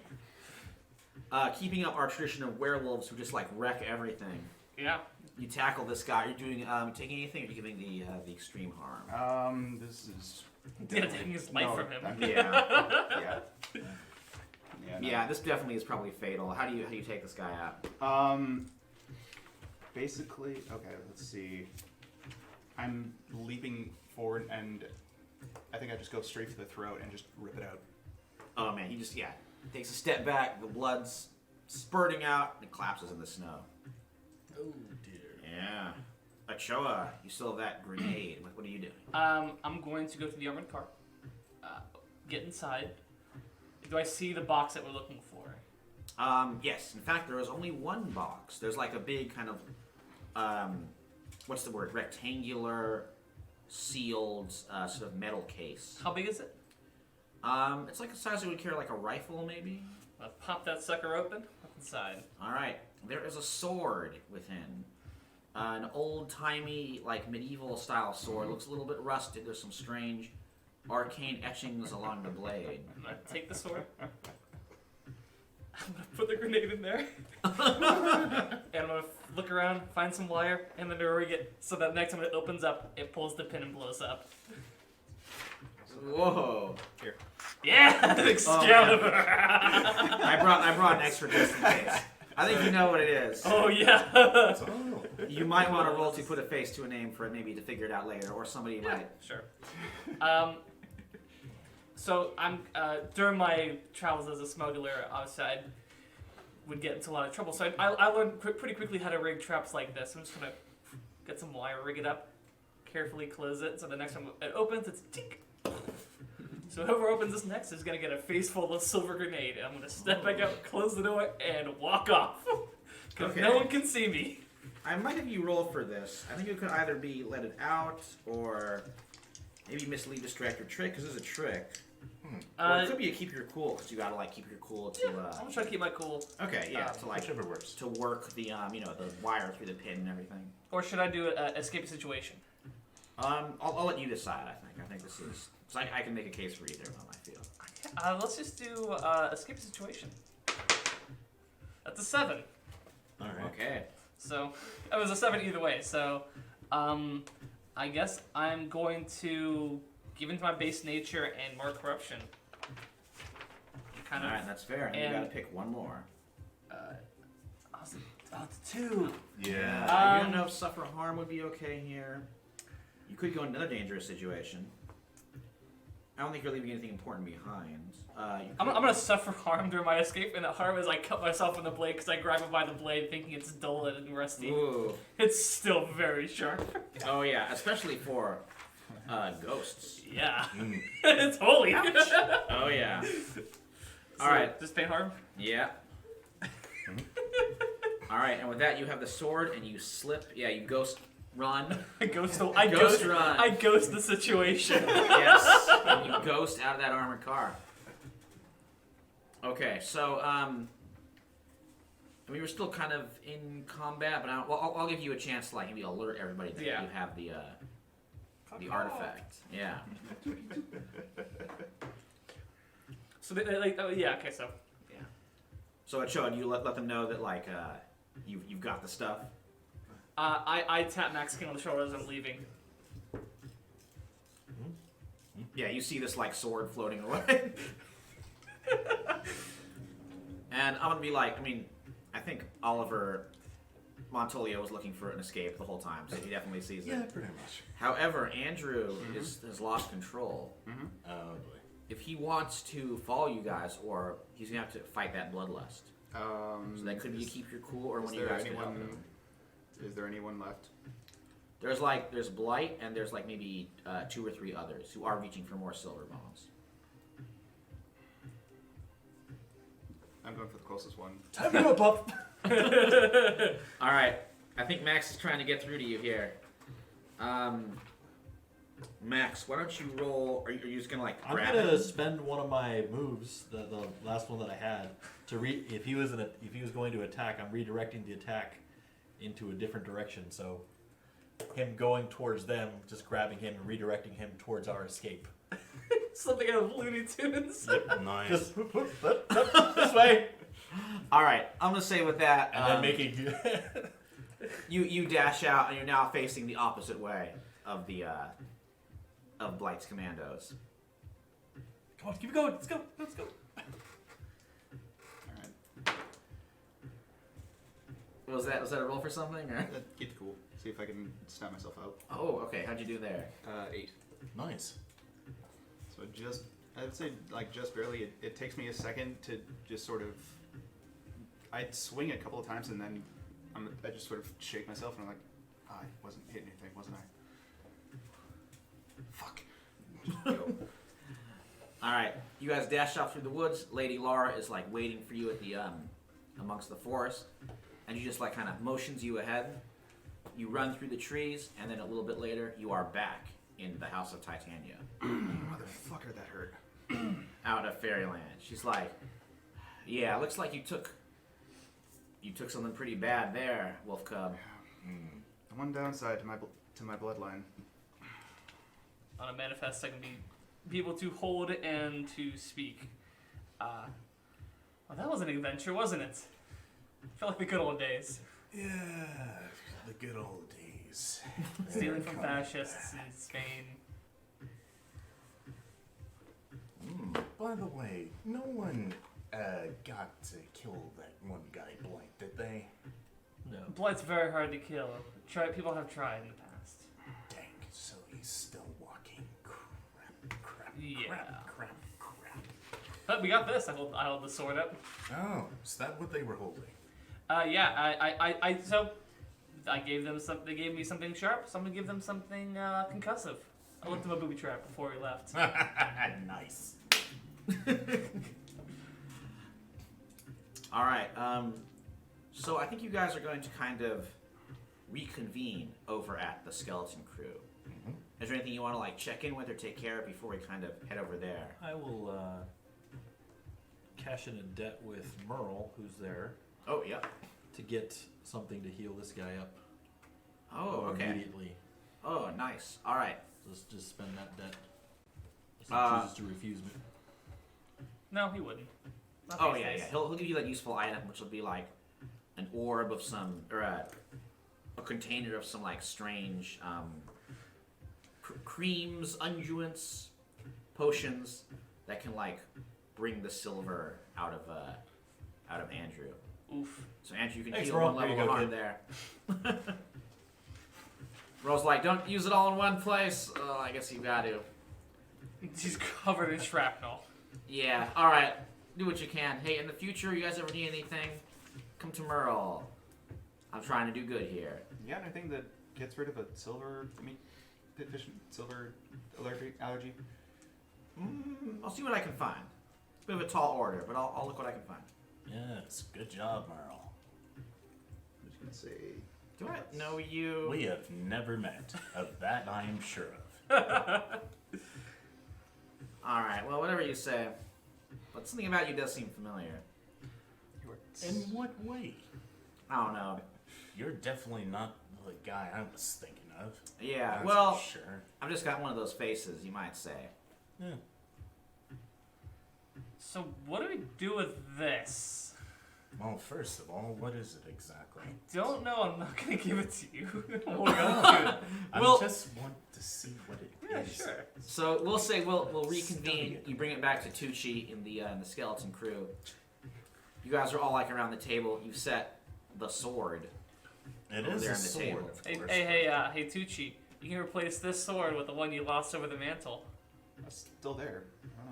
Keeping up our tradition of werewolves who just like wreck everything. Yeah. You tackle this guy. You're doing taking anything, or are you giving the extreme harm? This is. Yeah, taking his life from him. Yeah. Yeah. Yeah, this definitely is probably fatal. How do you take this guy out? basically, okay, let's see. I'm leaping forward, and I think I just go straight for the throat and just rip it out. Oh man, he just takes a step back. The blood's spurting out, and it collapses in the snow. Oh dear. Yeah. Ochoa, you still have that grenade. What are you doing? I'm going to go to the armored car. Get inside. Do I see the box that we're looking for? Yes. In fact, there is only one box. There's like a big kind of, what's the word? Rectangular, sealed, sort of metal case. How big is it? It's like a size that would carry like a rifle, maybe. I'll pop that sucker open. What's inside? All right. There is a sword within. An old-timey, like medieval-style sword. Looks a little bit rusted. There's some strange arcane etchings along the blade. I'm gonna take the sword. I'm gonna put the grenade in there. And I'm gonna look around, find some wire, and then rig it so that next time it opens up, it pulls the pin and blows up. Whoa! Here. Yeah! Excalibur! I brought an extra just in case. I think you know what it is. Oh, yeah! Oh. You might want to roll to put a face to a name for it, maybe to figure it out later, or somebody might. Sure. So I'm during my travels as a smuggler, obviously I would get into a lot of trouble. So I learned pretty quickly how to rig traps like this. I'm just gonna get some wire, rig it up, carefully close it, so the next time it opens, it's tink. So whoever opens this next is gonna get a face full of silver grenade. And I'm gonna step back out, close the door, and walk off. Because no one can see me. I might have you roll for this. I think it could either be let it out, or maybe mislead, distract, or trick, because there's a trick. Or it could be a keep your cool, because you gotta like keep your cool to. I'm gonna try to keep my cool. Okay, yeah, to like Whichever works. to work the the wire through the pin and everything. Or should I do escape a situation? I'll let you decide. I think this is. So I can make a case for either of them. I feel. Let's just do escape a situation. That's a 7. All right. Okay. So it was a 7 either way. So I guess I'm going to give into my base nature and more corruption. Kind All of. right, that's fair. And you and- gotta pick one more. It's 2. Yeah. You don't know if suffer harm would be okay here. You could go into another dangerous situation. I don't think you're leaving anything important behind. I'm gonna suffer harm during my escape, and the harm is I cut myself in the blade because I grab it by the blade thinking it's dull and rusty. Ooh. It's still very sharp. Oh yeah, especially for ghosts. Yeah. Mm. It's holy. Oh yeah. All right. Just pain harm? Yeah. All right, and with that, you have the sword, and you slip. Yeah, you ghost run. I ghost run. Run. I ghost the situation. Yes, and you ghost out of that armored car. Okay, so I mean, we're still kind of in combat, but I'll give you a chance to like maybe alert everybody that Yeah. you have the artifact. Yeah. So they like, oh yeah, okay, so Yeah. So Cho, do you let them know that like you've got the stuff? I tap Max King on the shoulder as I'm leaving. Yeah, you see this like sword floating away. And I'm gonna be like, I mean, I think Oliver Montolio was looking for an escape the whole time, so he definitely sees Yeah, it. pretty much. However, Andrew has lost control. Oh boy. If he wants to follow you guys, or he's gonna have to fight that bloodlust. So that could be keep your cool, or one of you guys could help him. Is there anyone left? There's Blight, and there's like maybe 2 or 3 others who are reaching for more silver bones. I'm going for the closest one. Time to whip up. All right, I think Max is trying to get through to you here. Max, why don't you roll? Are you just gonna like I'm grab gonna him? spend one of my moves, the last one that I had, to if he was going to attack, I'm redirecting the attack into a different direction. So him going towards them, just grabbing him and redirecting him towards our escape. Something out of Looney Tunes. Nice. Just this way, All right, I'm gonna say with that, and then making. you dash out, and you're now facing the opposite way of the of Blight's commandos. Come on, keep it going. Let's go. Let's go. All right. Was that a roll for something? Or? Keep it cool. See if I can snap myself out. Oh, okay. How'd you do there? 8. Nice. So I would say like just barely. It takes me a second to just sort of. I swing a couple of times and then I just sort of shake myself and I'm like, I wasn't hitting anything, wasn't I? Fuck. Just go. All right, you guys dash off through the woods. Lady Laura is like waiting for you at the amongst the forest, and she just like kind of motions you ahead. You run through the trees, and then a little bit later, you are back in the House of Titania, Motherfucker, that hurt. out of Fairyland. She's like, "Yeah, looks like you took something pretty bad there, Wolf Cub." The one downside to my bloodline. On a manifest, I can be able to hold and to speak. Well, that was an adventure, wasn't it? Felt like the good old days. Yeah, the good old days. Stealing from fascists in Spain. By the way, no one got to kill that one guy, Blight, did they? No. Blight's very hard to kill. People have tried in the past. Dang, so he's still walking. Crap. Yeah. Crap. But we got this. I hold the sword up. Oh, is that what they were holding? Yeah. So I gave them some. They gave me something sharp. So I'm gonna give them something concussive. I looked them a booby trap before we left. Nice. All right. So I think you guys are going to kind of reconvene over at the Skeleton Crew. Mm-hmm. Is there anything you want to like check in with or take care of before we kind of head over there? I will cash in a debt with Merle, who's there, Oh, yeah. to get something to heal this guy up. Oh, okay. Immediately. Oh, nice. All right. Let's just spend that debt. If he chooses to refuse me. No, he wouldn't. Not Oh, these yeah, days. yeah. He'll give you that useful item, which will be like an orb of some, or a container of some like strange creams, unguents, potions that can like bring the silver out of Andrew. Oof. So Andrew, you can Thanks, heal Merle. one There you level of go, harm there. Merle's like, don't use it all in one place. Oh, I guess you got to. He's covered in shrapnel. Yeah. All right. Do what you can. Hey, in the future, you guys ever need anything, come to Merle. I'm trying to do good here. You got anything that gets rid of a silver silver allergy? I'll see what I can find. It's a bit of a tall order, but I'll look what I can find. Yes, good job, Merle. I'm just gonna say. Do I know you? We have never met. Of that I am sure of. All right. Well, whatever you say. But something about you does seem familiar. In what way? I don't know. You're definitely not the guy I was thinking of. Yeah. That's Well, for sure. I've just got one of those faces, you might say. Yeah. So what do we do with this? Well, first of all, what is it exactly? Don't know. I'm not gonna give it to you. Hold on to it. I Well- just want to see what it is. Yeah, sure. So we'll say we'll reconvene. Study it. You bring it back to Tucci in the Skeleton Crew. You guys are all like around the table. You set the sword. It Over is there a on the sword, table. of Hey, course. hey, Tucci. You can replace this sword with the one you lost over the mantle. It's still there.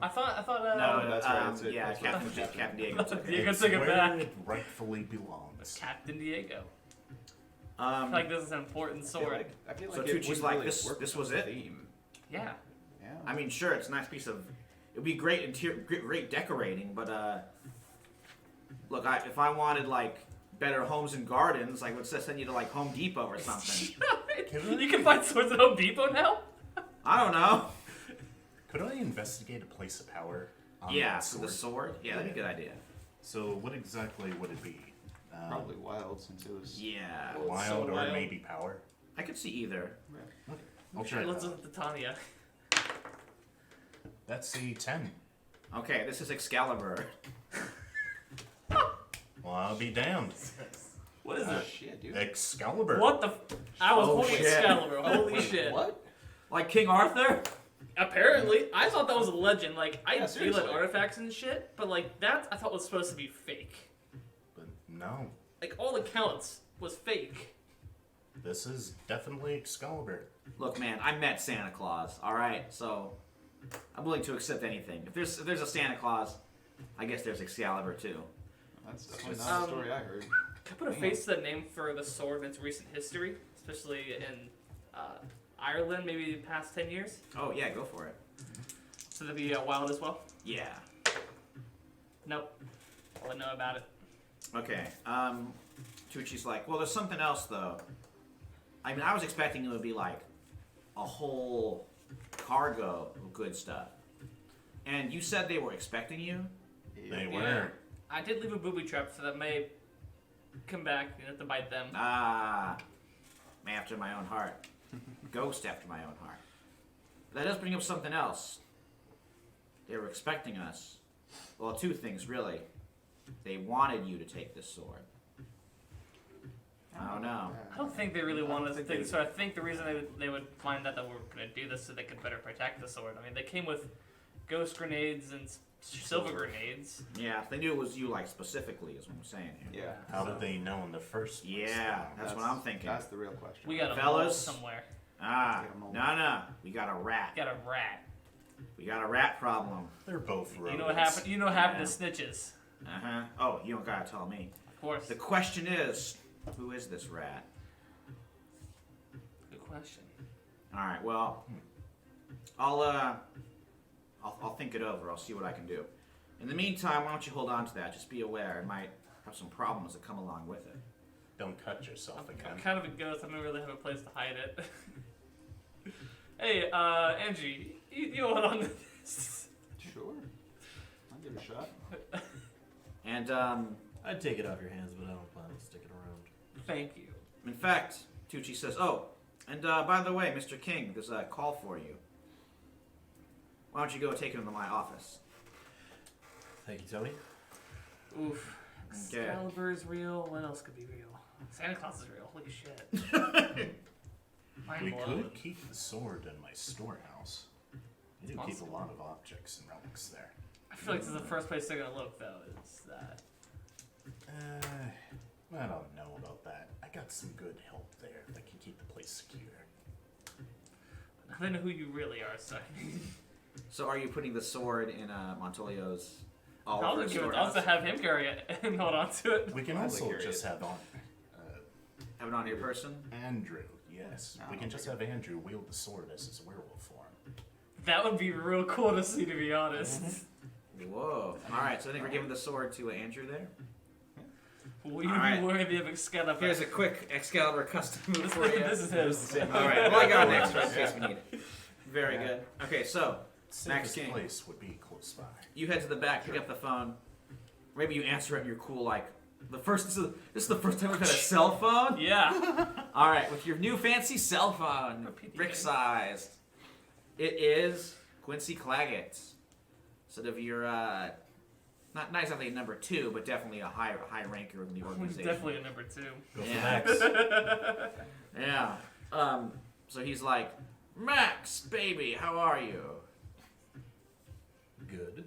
I I don't know. thought. No, that's right, it's yeah, that's what Captain Diego took it. Diego It's took it where back. it rightfully belongs. Captain Diego. I feel like this is an important sword. I feel So like it Tucci's wouldn't like, really this work was with it? the theme. Yeah. Yeah. I mean, sure, it's a nice piece of. It would be great great decorating, but look, if I wanted like better homes and gardens, I would send you to like Home Depot or something. You can find swords at Home Depot now? I don't know. Could I investigate a place of power? On Yeah, that so sword? the sword. Yeah, that'd be a good idea. So what exactly would it be? Probably wild since it was. Yeah, Well, Wild so or wild. maybe power? I could see either. I'll try Let's that. look at Titania. That's a 10. Okay, this is Excalibur. Well, I'll be damned. What is Oh, it? shit, dude. Excalibur. What the? I was Oh, holding shit. Excalibur. Holy Wait, shit! What? Like King Arthur? Apparently, I thought that was a legend. Like I Yeah, feel like seriously. artifacts and shit, but like that I thought was supposed to be fake. But no. Like all accounts, was fake. This is definitely Excalibur. Look, man, I met Santa Claus. All right, so I'm willing to accept anything. If there's a Santa Claus, I guess there's Excalibur too. That's definitely not the story I heard. Can I put a face to the name for the sword in its recent history, especially in Ireland, maybe the past 10 years? Oh yeah, go for it. So that'd be wild as well? Yeah. Nope. All I know about it. Okay. Tucci's like, well, there's something else though. I mean, I was expecting it would be like a whole cargo of good stuff. And you said they were expecting you? They Yeah. were. I did leave a booby trap, so that may come back to bite them. Ah, man after my own heart. Ghost after my own heart. That does bring up something else. They were expecting us. Well, two things, really. They wanted you to take this sword. I don't know. I don't think they really wanted us to think take they- the sword. I think the reason they would find out that we were going to do this so they could better protect the sword. I mean, they came with ghost grenades and silver grenades. Yeah, if they knew it was you, like, specifically, is what I'm saying here. Yeah. How did they know in the first place? Yeah, that's what I'm thinking. That's the real question. We got a Fellas. mole somewhere. Ah, Get 'em all. no. We got a rat. Got a rat. We got a rat problem. They're both rodents. You know what happened? You know what happened to snitches. Uh-huh. Oh, you don't gotta tell me. Of course. The question is, who is this rat? Good question. Alright, well, I'll think it over. I'll see what I can do. In the meantime, why don't you hold on to that? Just be aware. It might have some problems that come along with it. Don't cut yourself I'm again. kind of a ghost. I don't really have a place to hide it. Hey, Angie, you hold on to this. Sure. I'll give it a shot. And, I'd take it off your hands, but I don't plan on sticking around. Thank you. in fact, Tucci says, oh, and by the way, Mr. King, there's a call for you. Why don't you go take him to my office? Thank you, Tony. Oof. Okay. Excalibur is real. What else could be real? Santa Claus is real. Holy shit. Mind We blown. could keep the sword in my storehouse. I do keep a lot of objects and relics there. I feel like this is the first place they're gonna look, though. Is that? I don't know about that. I got some good help there that can keep the place secure. I don't know who you really are, so. So are you putting the sword in Montolio's I'll Oliver just give it. sword I'll house? just have him carry it and hold on to it. We can I'd also like to just hear have on Have it on your person? Andrew. Yes, No, we I can don't just have Andrew wield the sword as his werewolf form. That would be real cool to see, to be honest. Whoa. Alright, so I think we're giving the sword to Andrew there. Will you Alright. be worthy of Excalibur? Here's a quick Excalibur custom move This, for you. this is his. Alright, well I got an extra in case we need it. Very good. Okay, so Max Safest King. place would be close by. you head to the back, pick up the phone. Maybe you answer it and you're cool like this is the first time we've had a cell phone? Yeah. Alright, with your new fancy cell phone, Repeat the brick name. sized. It is Quincy Claggett. Sort of your not exactly number 2, but definitely a high ranker in the He's organization. definitely a number 2. Go for Yeah. Max. Yeah. So he's like, Max, baby, how are you? Good.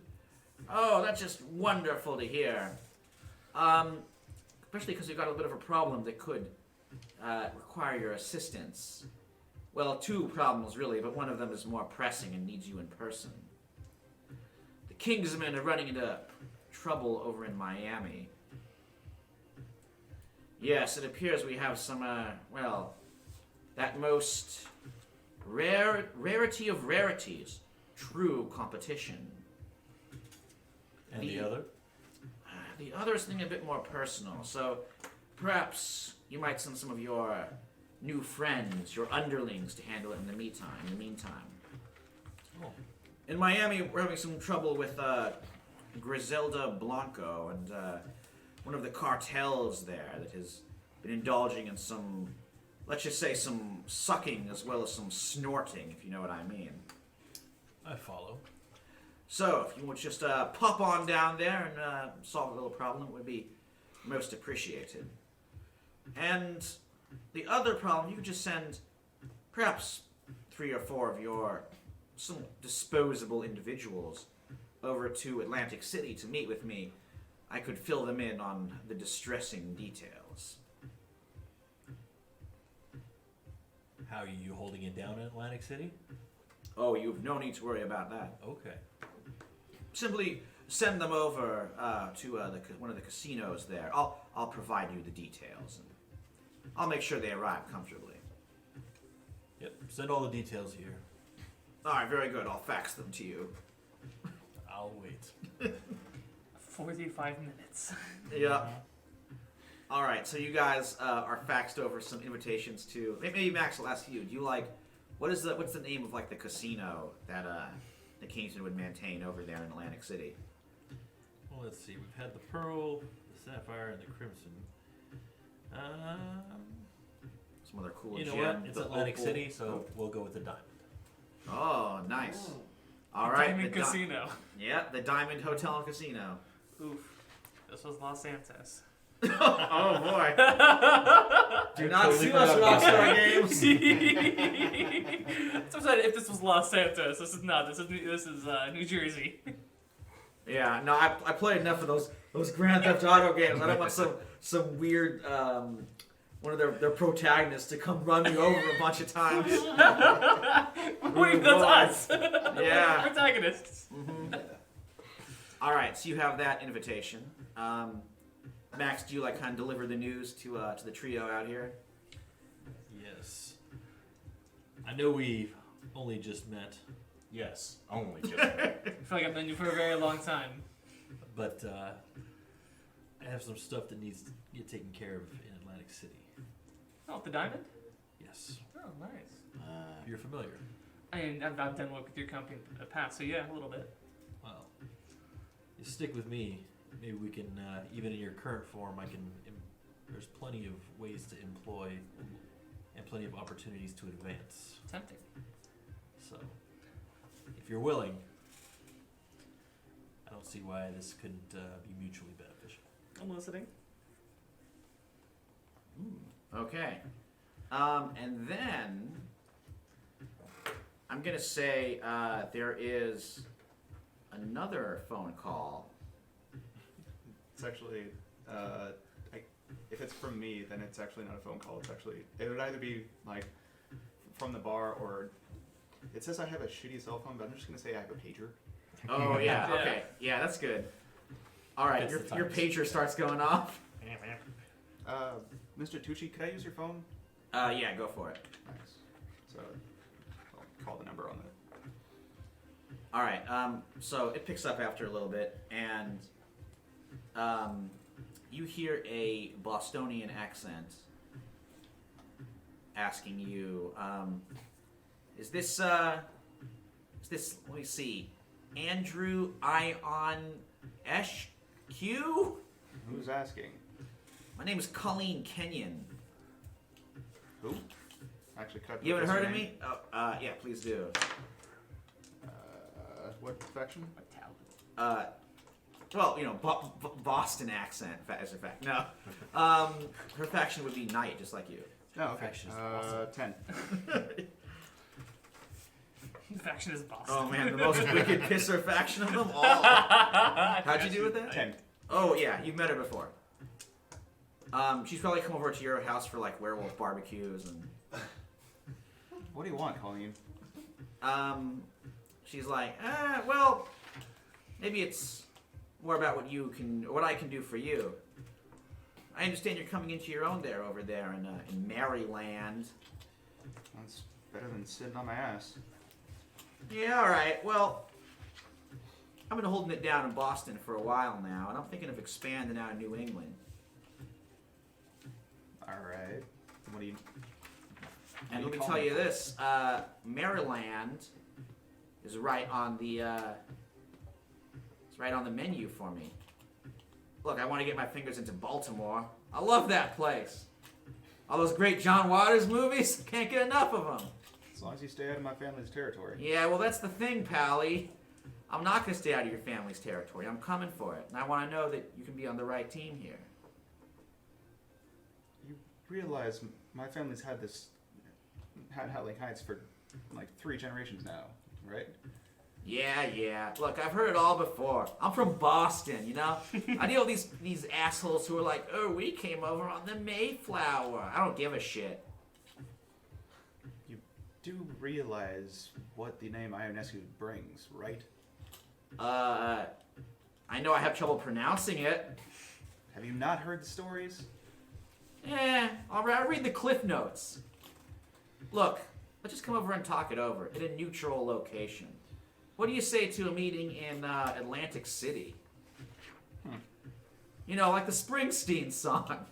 Oh, that's just wonderful to hear. Especially because you've got a bit of a problem that could require your assistance. Well, 2 problems really, but one of them is more pressing and needs you in person. The Kingsmen are running into trouble over in Miami. Yes, it appears we have some, that most rarity of rarities, true competition. And The- the other? The other is something a bit more personal, so perhaps you might send some of your new friends, your underlings, to handle it in the meantime. Oh. In Miami, we're having some trouble with Griselda Blanco and one of the cartels there that has been indulging in some, let's just say, some sucking as well as some snorting, if you know what I mean. I follow. So, if you would just pop on down there and solve a little problem, it would be most appreciated. And the other problem, you could just send perhaps 3 or 4 of your some disposable individuals over to Atlantic City to meet with me. I could fill them in on the distressing details. How are you holding it down in Atlantic City? Oh, you've no need to worry about that. Okay. Simply send them over to one of the casinos there. I'll provide you the details, and I'll make sure they arrive comfortably. Yep. Send all the details here. All right, very good. I'll fax them to you. I'll wait. 45 minutes. Yeah. All right, so you guys are faxed over some invitations to. Maybe Max will ask you. Do you like what's the name of like the casino that the Kingston would maintain over there in Atlantic City? Well, let's see. We've had the Pearl, the Sapphire, and the Crimson. Some other cool. You know gem, what? It's the Atlantic opal. City, so we'll go with the Diamond. Oh, nice. All right, Diamond the Casino. Yeah, the Diamond Hotel and Casino. Oof. This was Los Santos. Oh boy. Do not totally sue us, forgot about Rockstar that. Games. So I'm saying, if this was Los Santos, this is not. This is New Jersey. Yeah, no, I played enough of those Grand Theft Auto games. I don't want some weird one of their protagonists to come run me over a bunch of times. Wait, that's us. Yeah. Protagonists. All right, so you have that invitation. Max, do you like kind of deliver the news to the trio out here? Yes. I know we only just met, Yes, only just. I feel like I've known you for a very long time. but I have some stuff that needs to get taken care of in Atlantic City. Oh, the diamond? Yes. Oh, nice. You're familiar. I mean, I've done work with your company in the past, so yeah, a little bit. Well, you stick with me. Maybe we can, even in your current form, there's plenty of ways to employ and plenty of opportunities to advance. Tempting. So, if you're willing, I don't see why this couldn't be mutually beneficial. I'm listening. Okay. And then I'm gonna say there is another phone call. It's actually, if it's from me, then it's actually not a phone call. It would either be like from the bar, or it says I have a shitty cell phone, but I'm just gonna say I have a pager. Oh yeah. Yeah. Okay. Yeah, that's good. All right, Fits the your times. pager starts going off. Mr. Tucci, could I use your phone? Yeah, go for it. Nice. So I'll call the number on it. All right. So it picks up after a little bit, and you hear a Bostonian accent asking you, "Is this? Let me see, Andrew Ion SQ? Who's asking? My name is Colleen Kenyon. Who? Actually, could I You haven't guess heard your of name? me? Oh, yeah, please do. What faction? Well, you know, Boston accent, as a fact. No. Her faction would be Knight, just like you. No, okay. Faction is awesome. 10. Faction is Boston. Oh man, the most wicked pisser faction of them all. How'd you do with that? 10. Oh yeah, you've met her before. She's probably come over to your house for like werewolf barbecues and. What do you want, Colleen? She's like, well, maybe it's more about what I can do for you. I understand you're coming into your own over there in Maryland. That's better than sitting on my ass. Yeah, all right. Well, I've been holding it down in Boston for a while now, and I'm thinking of expanding out of New England. Alright. What do you... And what let me do you tell call you this: Maryland is right on the it's right on the menu for me. Look, I want to get my fingers into Baltimore. I love that place. All those great John Waters movies. Can't get enough of them. As long as you stay out of my family's territory. Yeah, well, that's the thing, Pally. I'm not going to stay out of your family's territory. I'm coming for it. And I want to know that you can be on the right team here. You realize my family's had Howling Heights for like 3 generations now, right? Yeah. Look, I've heard it all before. I'm from Boston, you know? I deal with these assholes who are like, oh, we came over on the Mayflower. I don't give a shit. do realize what the name Ionescu brings, right? I know I have trouble pronouncing it. Have you not heard the stories? I'll read the cliff notes. Look, let's just come over and talk it over at a neutral location. What do you say to a meeting in Atlantic City? You know, like the Springsteen song.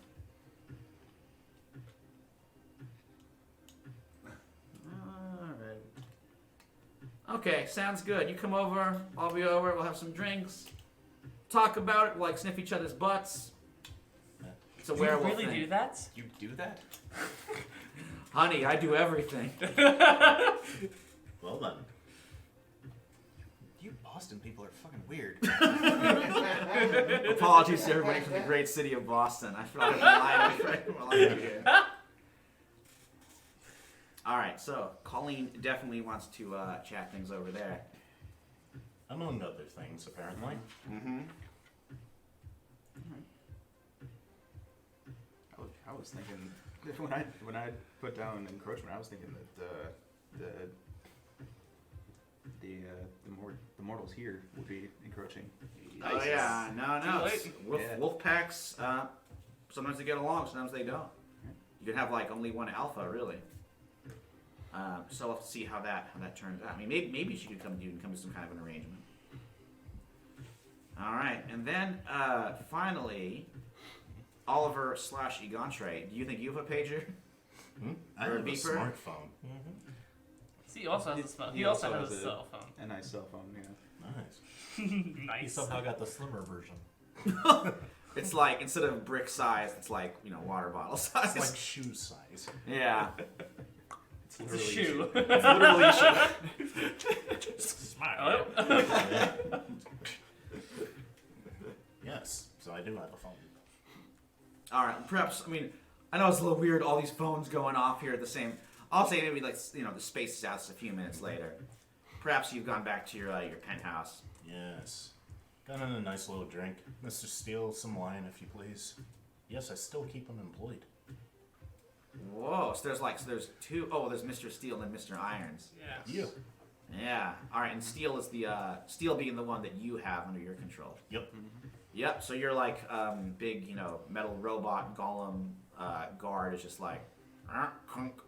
Alright. Okay, sounds good. You come over, I'll be over, we'll have some drinks. Talk about it, like sniff each other's butts. It's a Do you werewolf really thing. do that? You do that? Honey, I do everything. Well then. You Boston people are fucking weird. Apologies to everybody from the great city of Boston. I feel like I'm lying here. Alright, so Colleen definitely wants to chat things over there. Among other things, apparently. Mm-hmm. I was thinking when I put down encroachment, I was thinking that the mortals here would be encroaching. Oh yeah, no. Too late. Yeah. Wolf packs, sometimes they get along, sometimes they don't. You can have like only one alpha, really. So we'll have to see how that turns out. I mean, maybe she could come to some kind of an arrangement. All right, and then finally, Oliver / Egontre. Do you think you have a pager? I Or a have a beeper? smartphone. See, he also has a cell. He He also also has a has cell phone. A nice cell phone, yeah. Nice. He Nice. somehow got the slimmer version. It's like instead of brick size, it's like water bottle size. It's like shoe size. Yeah, It's It's a literally shoe. it's literally a shoe. Smile. Hello? Yes, so I do have a phone. All right, perhaps. I mean, I know it's a little weird. All these phones going off here at the same. I'll say maybe like the space is out just a few minutes later. Perhaps you've gone back to your penthouse. Yes. Got in a nice little drink. Mr. Steele, some wine, if you please. Yes, I still keep him employed. Whoa! So there's two. Oh, there's Mr. Steele and Mr. Irons. Yeah. You. Yeah. All right, and Steele is the Steele being the one that you have under your control. Yep. Yep. So you're like big metal robot golem guard is just like kunk,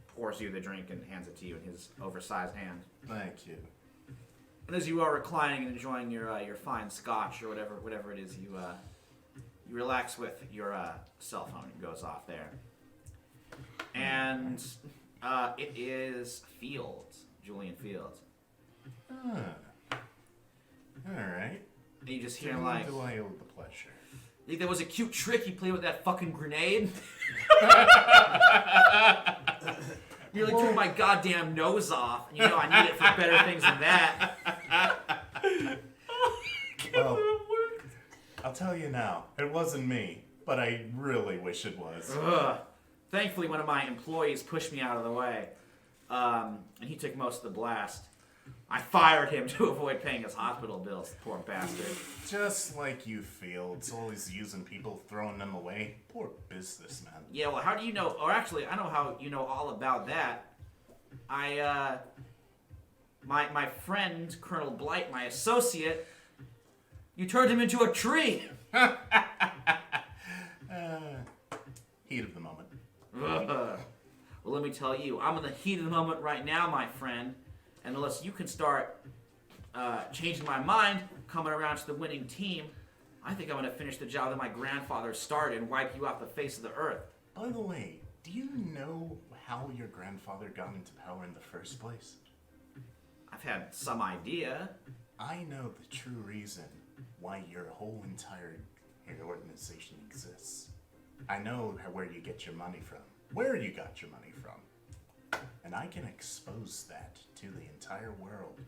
pours you the drink and hands it to you in his oversized hand. Thank you. And as you are reclining and enjoying your fine scotch or whatever it is you relax with, your cell phone goes off there, and it is Fields, Julian Fields. Ah. Alright. And you just To hear whom like, do I owe the pleasure? "You think that was a cute trick you played with that fucking grenade? Nearly took my goddamn nose off. And I need it for better things than that." Well, I'll tell you now, it wasn't me, but I really wish it was. Ugh. Thankfully, one of my employees pushed me out of the way, and he took most of the blast. I fired him to avoid paying his hospital bills, poor bastard. Just like you, Fields, always using people, throwing them away. Poor businessman. Yeah, well, how do you know? Or actually, I know how you know all about that. My friend, Colonel Blight, my associate, you turned him into a tree. Heat of the moment. Ugh. Well, let me tell you, I'm in the heat of the moment right now, my friend. And unless you can start changing my mind, coming around to the winning team, I think I'm going to finish the job that my grandfather started and wipe you off the face of the earth. By the way, do you know how your grandfather got into power in the first place? I've had some idea. I know the true reason why your whole entire organization exists. I know where you get your money from, where you got your money from, and I can expose that to the entire world.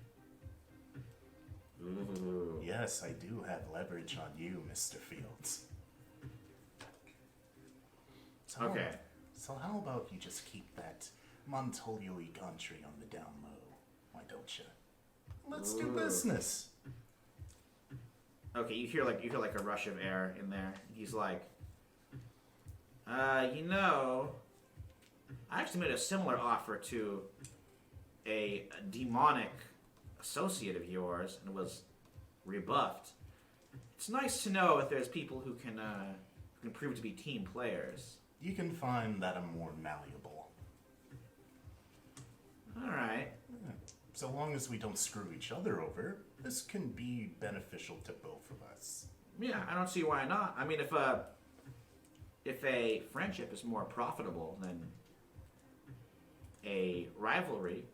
Ooh. Yes, I do have leverage on you, Mr. Fields. So, Okay. So how about you just keep that Montolio country on the down low? Why don't you? Let's do business. Okay, you hear like a rush of air in there. He's like, I actually made a similar offer to a demonic associate of yours and was rebuffed. It's nice to know if there's people who can prove to be team players. You can find that I'm more malleable. All right. So long as we don't screw each other over, this can be beneficial to both of us. Yeah, I don't see why not. I mean, if a friendship is more profitable than a rivalry,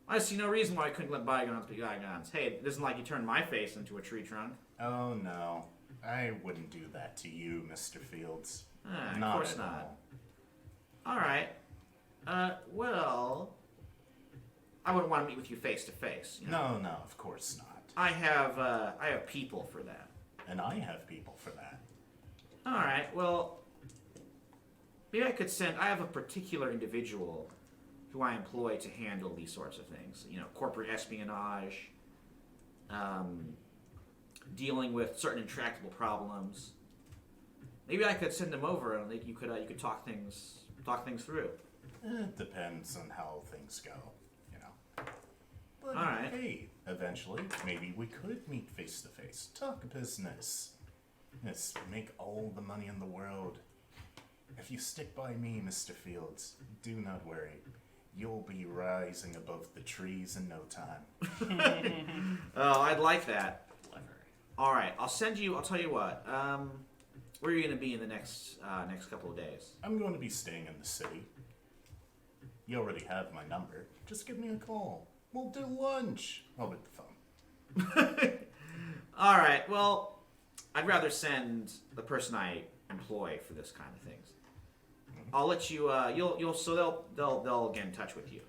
I see no reason why I couldn't let bygones be bygones. Hey, it isn't like you turned my face into a tree trunk. Oh no, I wouldn't do that to you, Mr. Fields. Of course at not. All right. Well, I wouldn't want to meet with you face to face. No, of course not. I have people for that. And I have people for that. All right. Well, maybe I could send. I have a particular individual who I employ to handle these sorts of things. You know, corporate espionage, dealing with certain intractable problems. Maybe I could send them over, and you could talk things through. It depends on how things go, you know. But All right. hey, eventually, maybe we could meet face to face, talk business. Yes, make all the money in the world. If you stick by me, Mr. Fields, do not worry. You'll be rising above the trees in no time. Oh, I'd like that. Clever. All right, I'll send you. I'll tell you what. Where are you going to be in the next couple of days? I'm going to be staying in the city. You already have my number. Just give me a call. We'll do lunch. I'll get the phone. All right. Well, I'd rather send the person I employ for this kind of things. I'll let you. So they'll get in touch with you.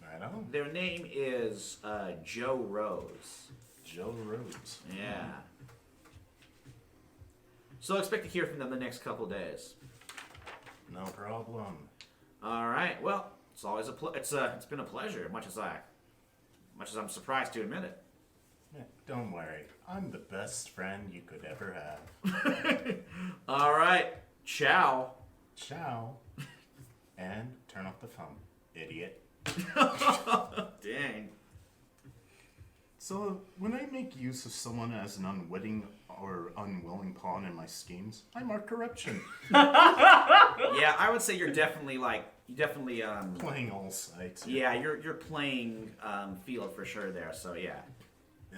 Right on. Their name is Joe Rose. Joe Rhodes. Yeah. So expect to hear from them the next couple of days. No problem. All right. Well, it's always it's been a pleasure. Much as I'm surprised to admit it. Yeah, don't worry. I'm the best friend you could ever have. All right. Ciao. Ciao. And turn off the phone, idiot. Dang. So, when I make use of someone as an unwitting or unwilling pawn in my schemes, I mark corruption. Yeah, I would say you're definitely Playing all sides. yeah, you're playing field for sure there. So yeah.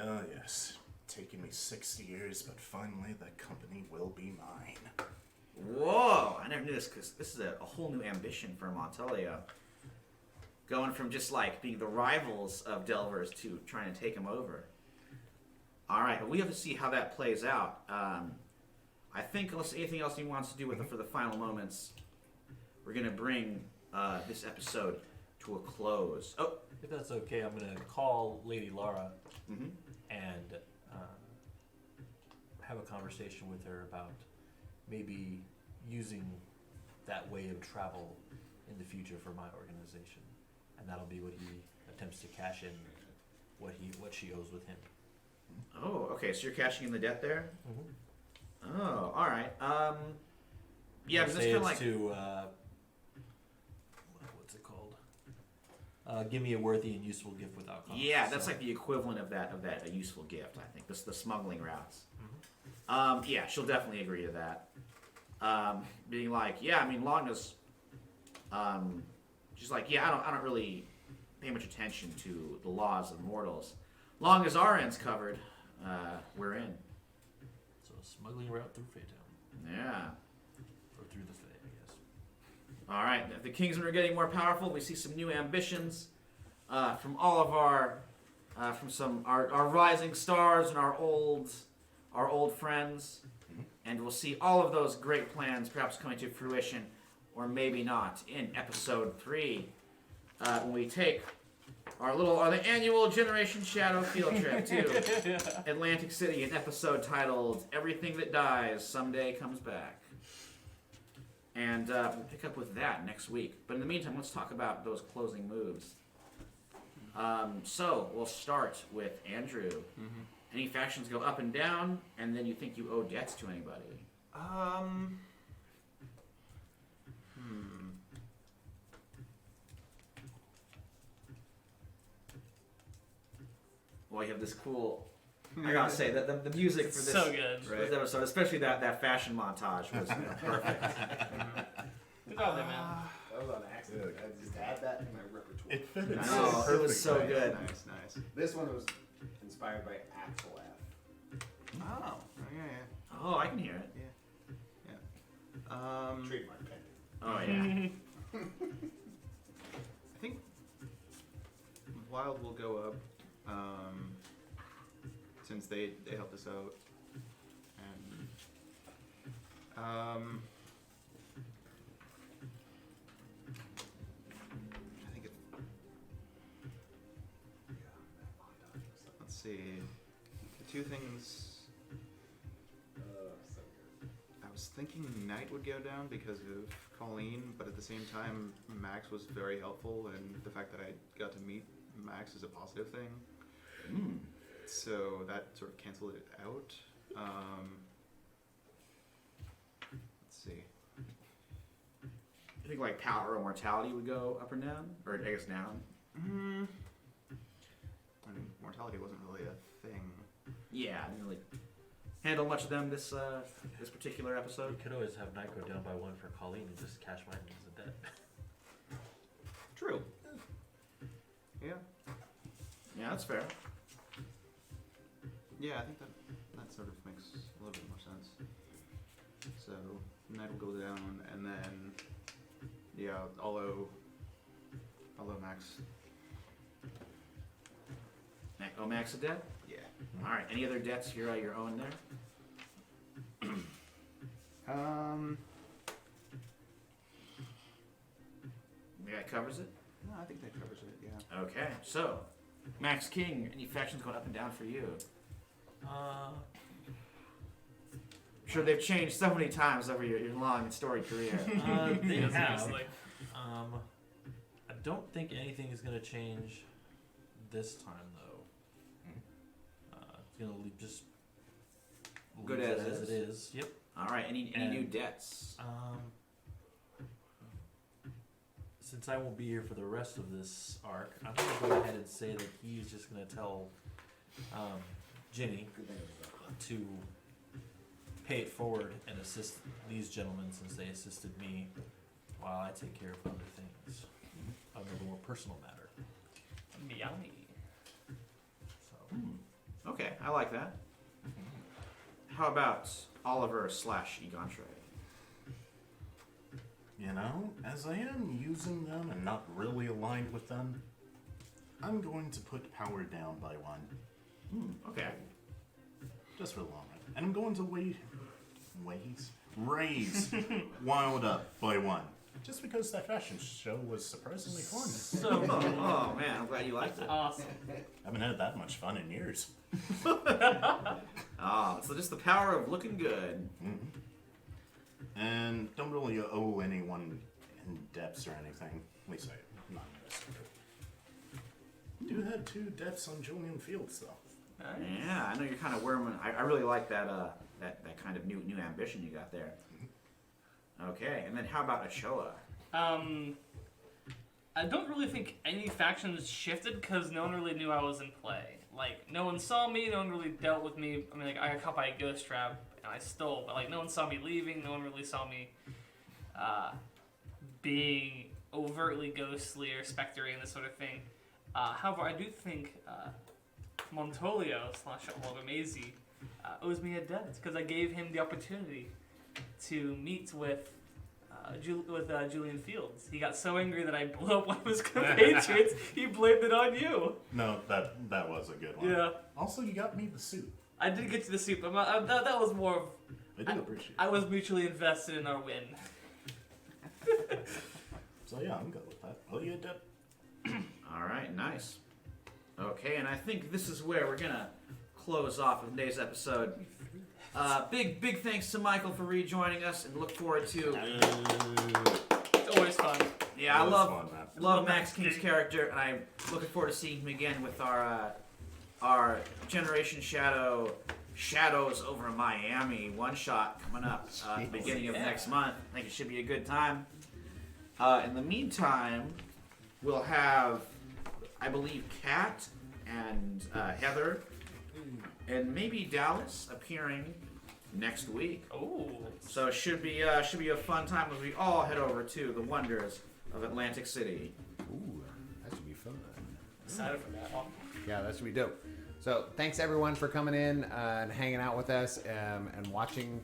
Oh, yes. Taking me 60 years, but finally that company will be mine. Whoa! I never knew this because this is a whole new ambition for Montolia. Going from just like being the rivals of Delvers to trying to take them over. All right, we have to see how that plays out. I think unless anything else he wants to do with it for the final moments, we're gonna bring this episode to a close. Oh, If that's okay, I'm going to call Lady Laura mm-hmm. and have a conversation with her about maybe using that way of travel in the future for my organization, and that'll be what he attempts to cash in what she owes with him. Oh, okay. So you're cashing in the debt there. Mm-hmm. Oh, all right. Yeah, but I'll that's say kind of it's like to what's it called? Give me a worthy and useful gift without cost. yeah, that's So- like the equivalent of that a useful gift. I think this the smuggling routes. Mm-hmm. Yeah, she'll definitely agree to that. Being like, yeah, I mean, long as, she's like, yeah, I don't really pay much attention to the laws of mortals. Long as our end's covered, we're in. So a smuggling route through Faytown. Yeah. Or through the Fay, I guess. All right. The Kingsmen are getting more powerful. We see some new ambitions from all of our, from our rising stars and our old friends. And we'll see all of those great plans perhaps coming to fruition, or maybe not, in episode 3, when we take the annual Generation Shadow field trip to Atlantic City, an episode titled "Everything That Dies Someday Comes Back." And we'll pick up with that next week. But in the meantime, let's talk about those closing moves. So we'll start with Andrew. Mm-hmm. Any factions go up and down, and then you think you owe debts to anybody? well, you have this cool. I gotta say that the music for this, So good. this episode, especially that fashion montage, was perfect. Good job there, man. That was on accident. I just had that in my repertoire. It fitted I so know, perfectly. it was so good. Nice. This one was inspired by Axel F. Oh, yeah. Oh, I can hear it. Trademark pending. Oh yeah. I think Wild will go up, since they helped us out, and I think it. Let's see. The two things. So good. I was thinking Knight would go down because of Colleen, but at the same time, Max was very helpful, and the fact that I got to meet Max is a positive thing. Mm. So that sort of canceled it out. Let's see. You think like power or mortality would go up or down, or I guess down? I mean, mortality wasn't really a thing. Yeah, I didn't really handle much of them this particular You episode. could always have Night go down by 1 for Colleen and just cash mine as a debt. True. Yeah. Yeah, that's fair. Yeah, I think that sort of makes a little bit more sense. So Knight will go down, and then yeah, although Max. Max a debt? Yeah. All right. Any other debts you're owing there? Yeah, that covers it. No, I think that covers it. Yeah. Okay, so Max King, any factions going up and down for you? I'm sure they've changed so many times over your long and storied career. They Yes, have. seriously. I don't think anything is going to change this time, though. It's going to leave just Good leave as it is. is. Yep. All right, any And- new debts? Since I won't be here for the rest of this arc, I'm going to go ahead and say that he's just going to tell Ginny Good thing it was up. to pay it forward and assist these gentlemen since they assisted me while I take care of other things of a more personal matter. Yummy. So, Okay, I like that. How about Oliver / Egontre? You know, as I am using them and not really aligned with them, I'm going to put power down by 1. Okay. Just for the long run. And I'm going to raise Wild up by 1. Just because that fashion show was surprisingly fun. So Oh man, I'm glad you liked it. awesome. I haven't had that much fun in years. So just the power of looking good. And don't really owe anyone in debts or anything. At least I'm not invested. Do have 2 debts on Julian Fields though. Nice. Yeah, I know you're kind of worming. I really like that that kind of new ambition you got there. Okay, and then how about Ochoa? I don't really think any factions shifted because no one really knew I was in play. Like, no one saw me, no one really dealt with me. I mean, like, I got caught by a ghost trap and I stole, but like, no one saw me leaving. No one really saw me being overtly ghostly or spectry and this sort of thing. However, I do think Montolio / Olgamesi owes me a debt because I gave him the opportunity to meet with Julian Fields. He got so angry that I blew up one of his compatriots, he blamed it on you. No, that was a good one. Yeah. Also, you got me the suit. I did get to the soup, but that was more of... I do appreciate I it. was mutually invested in our win. So yeah, I'm good with that. Oh, you did. All right, nice. Okay, and I think this is where we're gonna close off of today's episode. Big thanks to Michael for rejoining us, and look forward to. It's always fun. Yeah, I It was love fun, man. love Max King's character, and I'm looking forward to seeing him again with our Generation Shadows over Miami one-shot coming up at the beginning of next month. I think it should be a good time. In the meantime, we'll have, I believe, Kat and Heather, and maybe Dallas appearing next week. Oh. So it should be a fun time as we all head over to the wonders of Atlantic City. Ooh, that should be fun. Excited for that. Yeah, that should be dope. So thanks everyone for coming in and hanging out with us and watching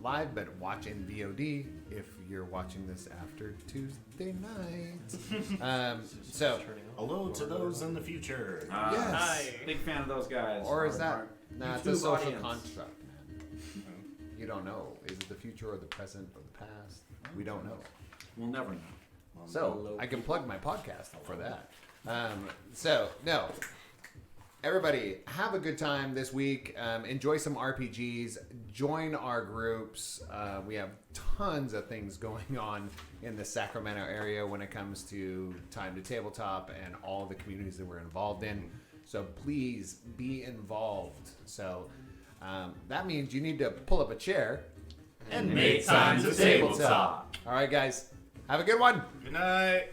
live, but watch in VOD if you're watching this after Tuesday night. So, Hello to those in the future. yes. Hi. Big fan of those guys. Or is that? Nah, it's a YouTube social audience. construct, man. You don't know. Is it the future or the present or the past? We don't know. We'll never know. So I can plug my podcast for that. No. Everybody, have a good time this week. Enjoy some RPGs. Join our groups. We have tons of things going on in the Sacramento area when it comes to Time to Tabletop and all the communities that we're involved in. So please be involved. So that means you need to pull up a chair And make time to tabletop. All right, guys. Have a good one. Good night.